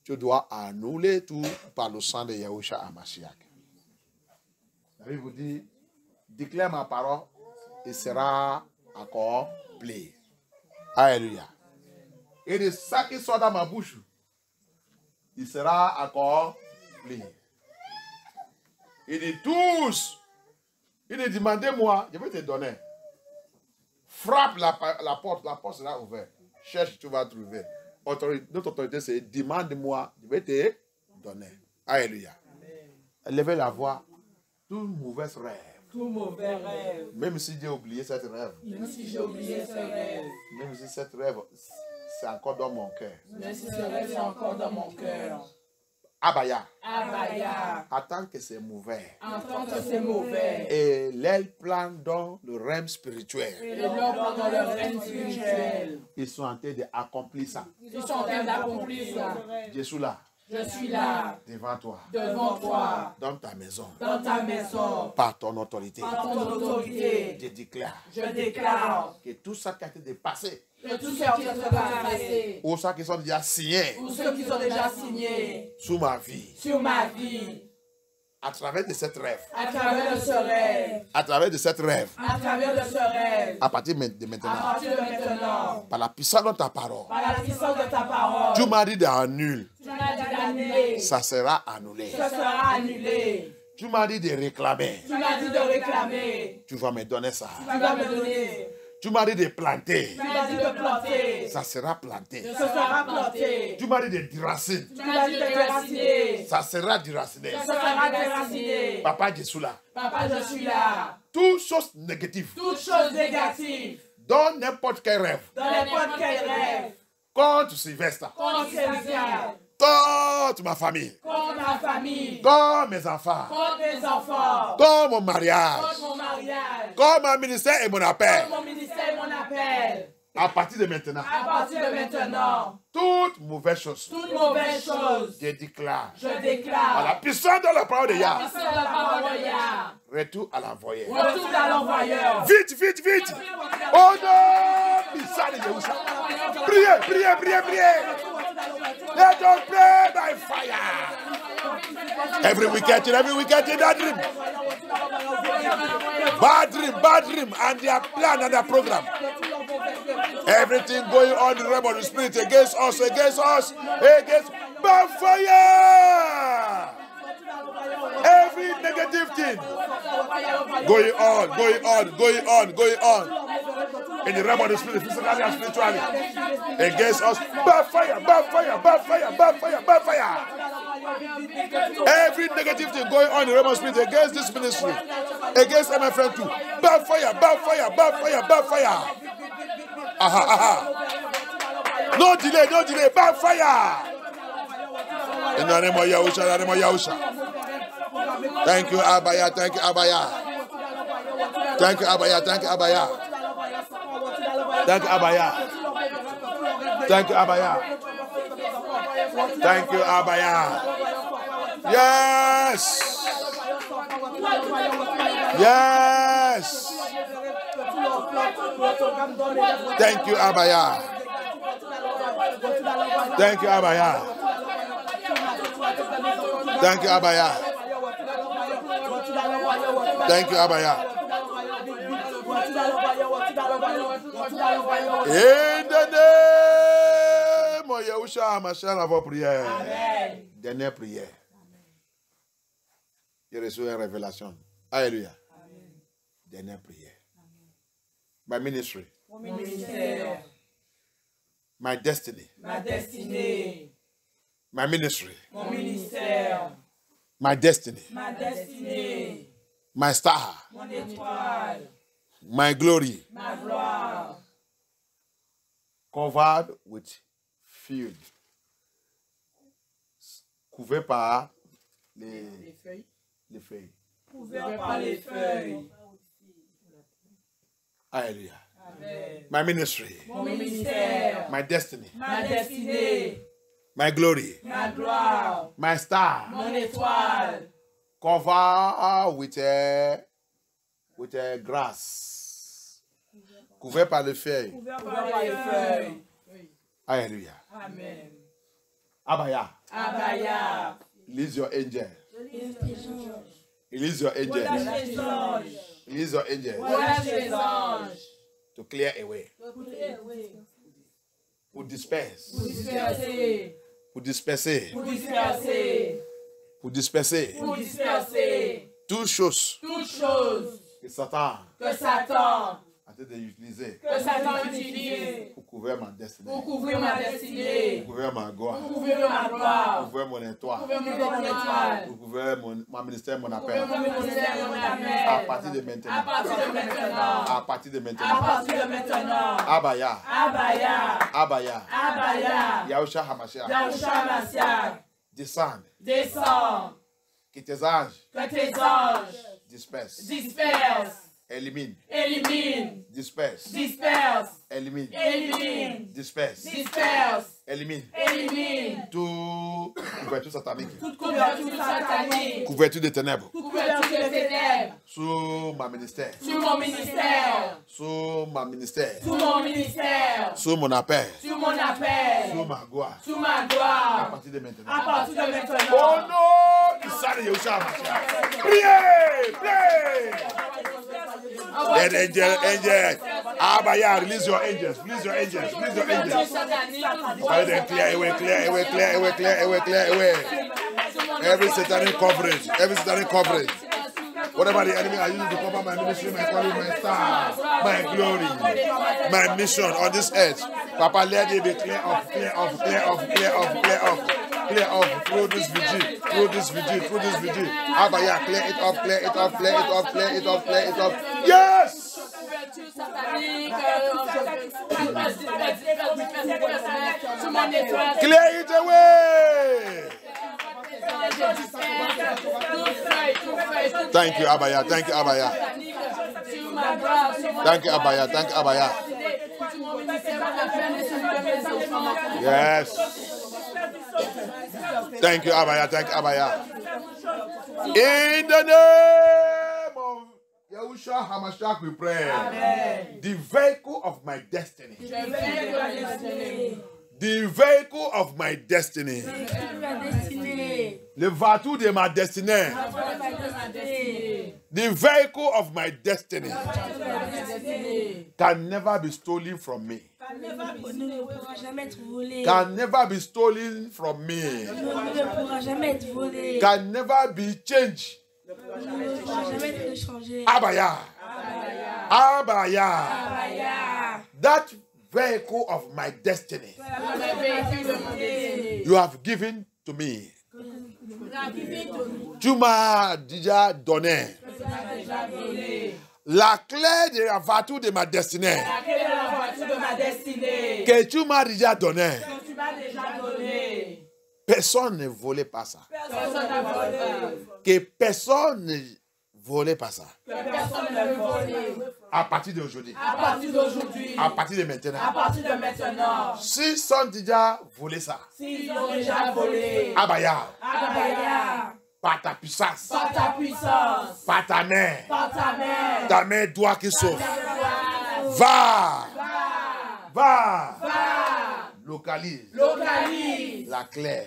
Tu dois annuler tout par le sang de Yahushua Hamashiach. La Bible vous dit, déclare ma parole, il sera accompli. Alléluia. Et de ça qui sort dans ma bouche, il sera accompli. Il dit tous, il dit demandez-moi, je vais te donner. Frappe la porte sera ouverte. Cherche, tu vas trouver. Notre autorité, c'est demande-moi, je vais te donner. Alléluia. Levez la voix. Tout mauvais rêve. Tout mauvais rêve. Même si j'ai oublié cette rêve. Même si j'ai oublié ce rêve. Même si cette rêve, c'est encore dans mon cœur. Même si ce rêve est encore dans mon cœur. Abaya. Abaya. Attends que c'est mauvais. Entends que c'est mauvais. Et les plans dans le règne spirituel. Et l'homme dans le règne spirituel. Ils sont en train d'accomplir ça. Ils sont en train d'accomplir ça. Je suis là. Je suis là. Devant toi. Devant toi. Dans ta maison. Dans ta maison. Par ton autorité. Par ton autorité. Je déclare. Je déclare. Que tout ça qui a été dépassé. Que tous ceux qui sont passés. Ou ceux qui sont déjà signés. Ou ceux qui sont déjà signés. Sous ma vie. Sur ma vie. À travers de cette rêve. À travers de ce rêve. À travers de cette rêve. À travers de ce rêve. À partir de À maintenant. partir de maintenant. Par la puissance de ta parole. Par la puissance de ta parole. Tu m'as dit d'annuler. Tu m'as dit d'annuler. Ça sera annulé. Ce sera annulé. Tu m'as dit de réclamer. Tu m'as dit de réclamer. Tu vas me donner ça. Tu vas me donner. Tu m'as dit de planter. Tu m'as dit de planter. Ça sera planté. Ce sera planté. Tu m'as dit de déraciner. Tu m'as dit de déraciner. Ça sera déraciné. Ce sera déraciné. Papa, je suis là. Papa, je suis là. Toutes choses négatives. Toutes choses négatives. Dans n'importe quel rêve. Dans n'importe quel rêve. Contre Sylvestre. Contre Sylvia. Contre ma famille. Contre ma famille. Contre mes enfants. Contre mes enfants. Contre mon mariage. Contre mon mariage. Contre mon ministère et mon appel. Contre mon ministère et mon appel. À partir de maintenant. À partir de maintenant. Toute mauvaise chose. Toute mauvaise chose. Je déclare. Je À la déclare. puissance de la parole de Yah. Puissance de la parole de Yah. Retour à l'envoyé. Retourne à l'envoyeur. Vite, vite, vite. Oh non. Missa de Yahusha. Priez, priez, priez, priez. Let us pray by fire. Every weekend, that dream. Bad dream, and their plan and their program. Everything going on in the realm of the spirit against us, against by fire. Every negative thing going on. In the realm of the spirit, physically and spiritually, against us, by fire. Every negative thing going on in the realm of the spirit against this ministry, against MFN too, by fire. No delay, by fire. In the name of Yahusha, Thank you, Abaya. Thank you, Abaya. Thank you, Abaya. Thank you, Abaya. Thank you, Abaya. Thank you, Abaya. Thank you, Abaya. Yes. Yes. Thank you, Abaya. Thank you, Abaya. Thank you, Abaya. Thank you, Abaya. In the name of Yahusha HaMashiach, avant prière. Amen. Dernière prière. J'ai reçu une révélation. Alléluia. Dernière prière. My ministry. Mon ministère. My destiny. Ma destinée. My ministry. Mon ministère. My destiny. Ma destinée. My star. Mon étoile. My glory. Ma gloire. Covered with field. Couvert par les feuilles. Couvert par les feuilles. Alléluia. Amen. My ministry. Mon ministère. My destiny. Ma destinée. My glory. Ma gloire. My star. Mon étoile. Covered with a grass. Couvert par les feuilles. Couvert par les feuilles. Alléluia. Amen. Abaya. Abaya. Release your angel. Release your angel. Relâche les anges. Release your angel. Relâche les anges. To clear away. Pour disperse. Pour disperser. Pour disperser. Pour disperser. Pour disperser. Pour disperser. Toutes choses Toutes choses que Satan que Satan a été d'utiliser utilise pour couvrir ma destinée. pour couvrir ma destinée. Pour couvrir ma gloire. Pour couvrir ma gloire. Pour couvrir mon étoile. Pour couvrir mon étoile. Pour couvrir mon ministère, mon appel. Pour couvrir mon ministère et mon À appel. partir de maintenant. À partir de maintenant. À partir de À maintenant. partir de maintenant. Abaya. Abaya. Abaya. Abaya. Yahusha HaMashiach. Yahusha HaMashiach. Descends. Descends. Que tes anges Que tes anges dispersent. dispersent. Élimine. Élimine. Disperse. Disperse. Élimine. Élimine. Disperse. Disperse. Élimine. Élimine. Tout couverture satanique. Toute couverture satanique. Couverture des ténèbres. Couverture des ténèbres. Sur ma ministère. Sur mon ministère. Sur ma ministère. Sur mon ministère. Sur mon appel. Sur mon appel. Sur ma gloire. Sur ma À gloire. partir de maintenant. À partir de Au maintenant. nom du Puissant de Yahushua Hamashiach. Priez, priez. Let angels. Abaya, release your angels. Release your angels. Release your angels. Let them clear away, clear away, clear away, clear away, clear away. Every satanic coverage. Every satanic coverage. Whatever the enemy are using to cover my ministry, my calling, my star, my glory, my mission on this earth. Papa, let it be clear off, clear off, clear off, clear off, clear off, clear off through this vigil, through this vigil, through this vigil. Abaya, clear it off, clear it off, clear it off, clear it off, clear it off. Yes! Clear it away! Thank you, Abaya. Thank you, Abaya. Thank you, Abaya. Thank you, Abaya. Yes. Thank you, Abaya. Thank you, Abaya. In the name of Yahushua Hamashiach, we pray. Amen. The vehicle of my destiny. The vehicle of my destiny. Le vatou de ma destinée. The vehicle of my destiny can never be stolen from me. Can never be stolen from me. Can never be changed. Abaya. Abaya. That vehicle of my destiny you have given to me. Tu m'as déjà donné la clé de la voiture de ma destinée que tu m'as déjà donné. Personne ne volait pas ça. Que personne ne volait pas ça. À partir d'aujourd'hui. À partir de maintenant. S'ils sont déjà volés ça. Abaya. Par ta puissance. Par ta main. Ta main droite qui sauve. Va. Localise la clé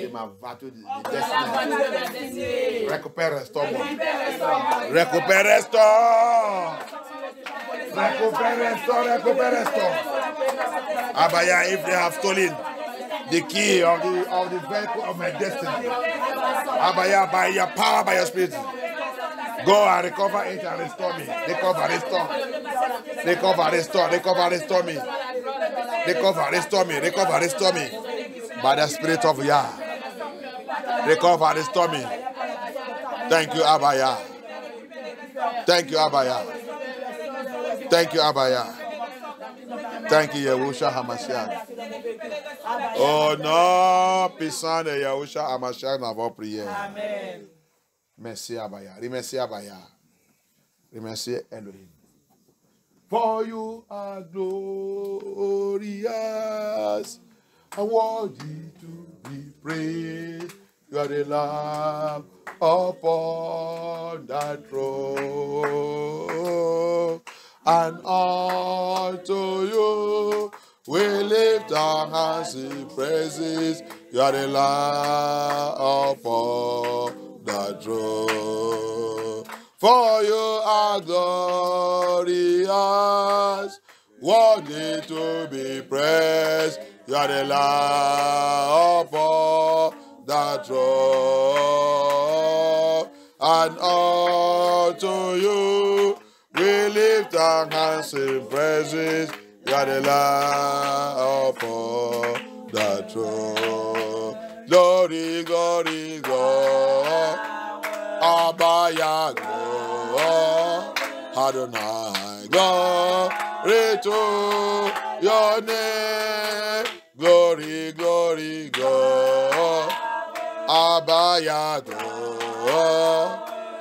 de ma voiture de destinée. Récupère, restaure-moi. Récupère, restaure. Abaya, if they have stolen the key of the vehicle of my destiny, Abaya, by your power, by your spirit, go and recover it and restore me. Recover, restore me. Recover, restore me. By the spirit of Yah. Recover, restore me. Thank you, Abaya. Thank you, Abaya. Thank you, Abaya. Thank you, Yahushua Hamashiach. Oh non, puissant de Yahushua Hamashiach, nous avons prié. Amen. Merci, Abaya. Remercie Abaya. Remercie Elohim. For you are glorious and worthy to be praised. You are the Lamb upon that throne. And unto you we lift our hands in praises. You are the Lamb upon that throne. For you are glorious, worthy to be praised. You are the Lamb upon the throne. And unto you we lift our hands in praises. You are the Lamb upon the throne. Glory, glory, glory. Abaya, glory. Adonai, glory to your name. Glory, glory, glory. Abaya, glory.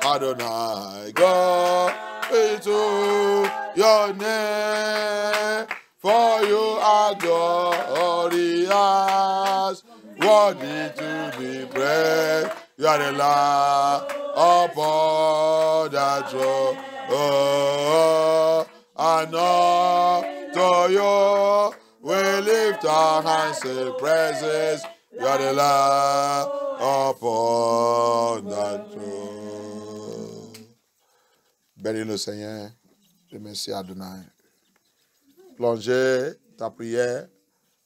Adonai, glory to your name. For you are glorious, worthy to be praised. You are the Lamb upon the throne. Oh, and unto you we lift our hands in praises. You are the Lamb upon Bénis le Seigneur. Remercie Adonai. Plongez ta prière.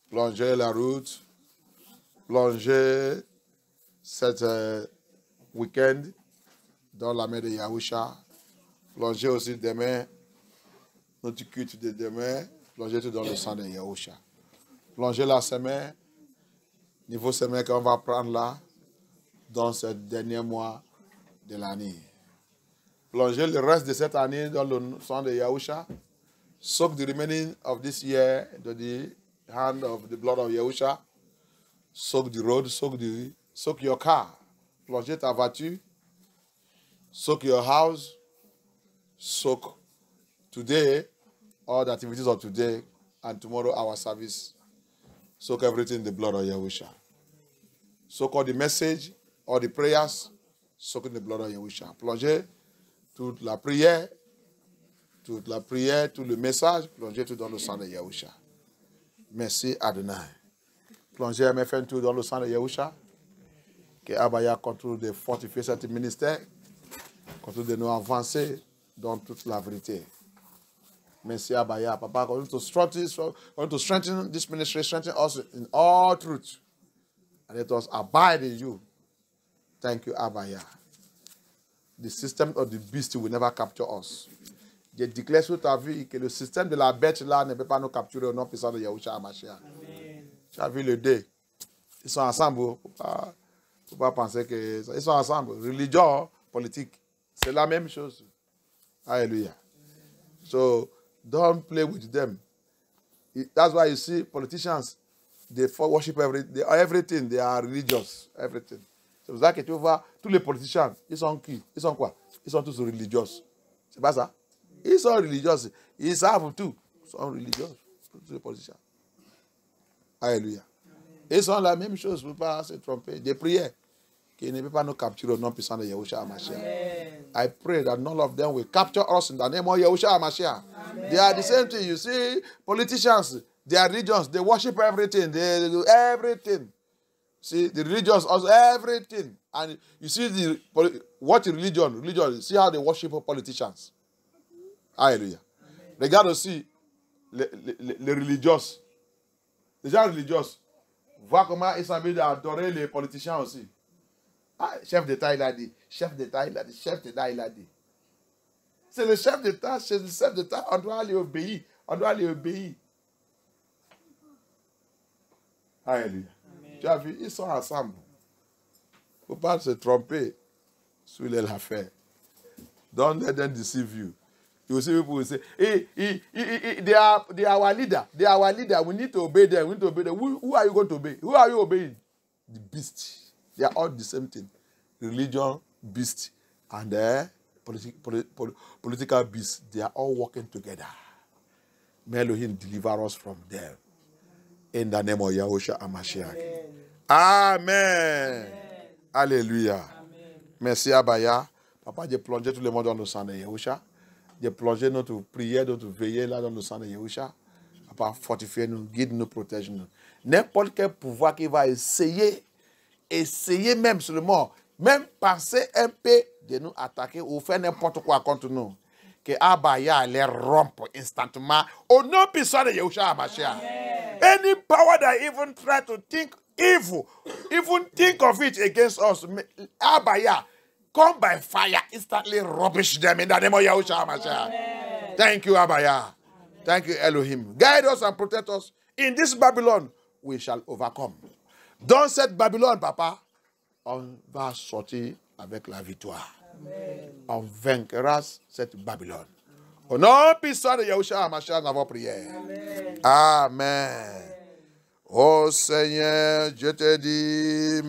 Plongez la route. Plongez cet week-end dans la main de Yahusha. Plongez aussi demain, notre culte de demain. Plongez tout dans le sang de Yahusha. Plongez la semaine, niveau semaine qu'on va prendre là, dans ce dernier mois de l'année. Plongez le reste de cette année dans le sang de Yahusha. Soak the remaining of this year into the hand of the blood of Yahusha. Soak the road, soak your car. Plongez ta voiture. Soak your house. Soak today, all the activities of today, and tomorrow our service. Soak everything in the blood of Yahusha. Soak all the message, all the prayers, soak in the blood of Yahusha. Plongez toute la prière, tout le message, plongez tout dans le sang de Yahusha. Merci Adonai. Plongez MFN tout dans le sang de Yahusha. Que Abaya continue de fortifier cet ministère, continue de nous avancer dans toute la vérité. Merci Abaya. Papa, continue to strengthen this ministry, strengthen us in all truth. And let us abide in you. Thank you, Abaya. The system of the beast will never capture us. Je déclare sur ta vie que le système de la bête là ne peut pas nous capturer au nom puissant de Yahushua HaMashiach. Tu as vu le dé. Ils sont ensemble. Il ne faut pas penser que... Ils sont ensemble. Religion, politique. C'est la même chose. Hallelujah. So, don't play with them. That's why you see politicians, they worship everything. They are religious. Everything. C'est pour ça que tu vois, tous les politiciens, ils sont qui? Ils sont quoi? Ils sont tous religieux. C'est pas ça? Ils sont religieux. Ils savent tout. Ils sont religieux. Tous les politiciens. Alléluia. Ils sont la même chose. Il ne faut pas se tromper. Des prières qui ne peuvent pas nous capturer au nom puissant de Yahushua HaMashiach. I pray that none of them will capture us in the name of Yahushua HaMashiach. They are the same thing. You see, politicians, they are religions. They worship everything. They do everything. See, the religions also everything. And you see what religion, see how they worship politicians. Alléluia. Regarde aussi les religieux. Les gens religieux. Vois comment ils sont mis à adorer les politiciens aussi. Ah, chef d'État, il a dit. Chef d'État, il a dit. Chef d'État, il a dit. C'est le chef d'État. C'est le chef d'État. On doit aller obéir. On doit aller obéir. Alléluia. Tu as vu, ils sont ensemble. Il ne faut pas se tromper sur l'affaire. Don't let them deceive you. You see people will say, they are our leader. They are our leader. We need to obey them. We need to obey them. Who are you going to obey? Who are you obeying? The beast. They are all the same thing. Religion, beast, and political beast. They are all working together. May Elohim deliver us from them. In the name of Yahushua HaMashiach. Amen. Alléluia. Merci Abaya. Papa, j'ai plongé tout le monde dans le sang de Yahushua. J'ai plongé notre prière, notre veillée là dans le sang de Yahushua. Papa, fortifie-nous, guide-nous, protège-nous. N'importe quel pouvoir qui va essayer même seulement, même penser un peu de nous attaquer ou faire n'importe quoi contre nous, que Abaya les rompe instantanément au nom puissant de Yahushua HaMashiach. Any power that even try to think evil, even think of it against us, Abaya, come by fire, instantly rubbish them in the name of Yahushua HaMashiach. Thank you, Abaya. Thank you, Elohim. Guide us and protect us. In this Babylon, we shall overcome. Dans cette Babylone, papa, on va sortir avec la victoire. Amen. On vaincra cette Babylone. Au nom puissant de Yahushua HaMashiach, nous avons prié. Amen. Amen. Oh Seigneur, je te dis...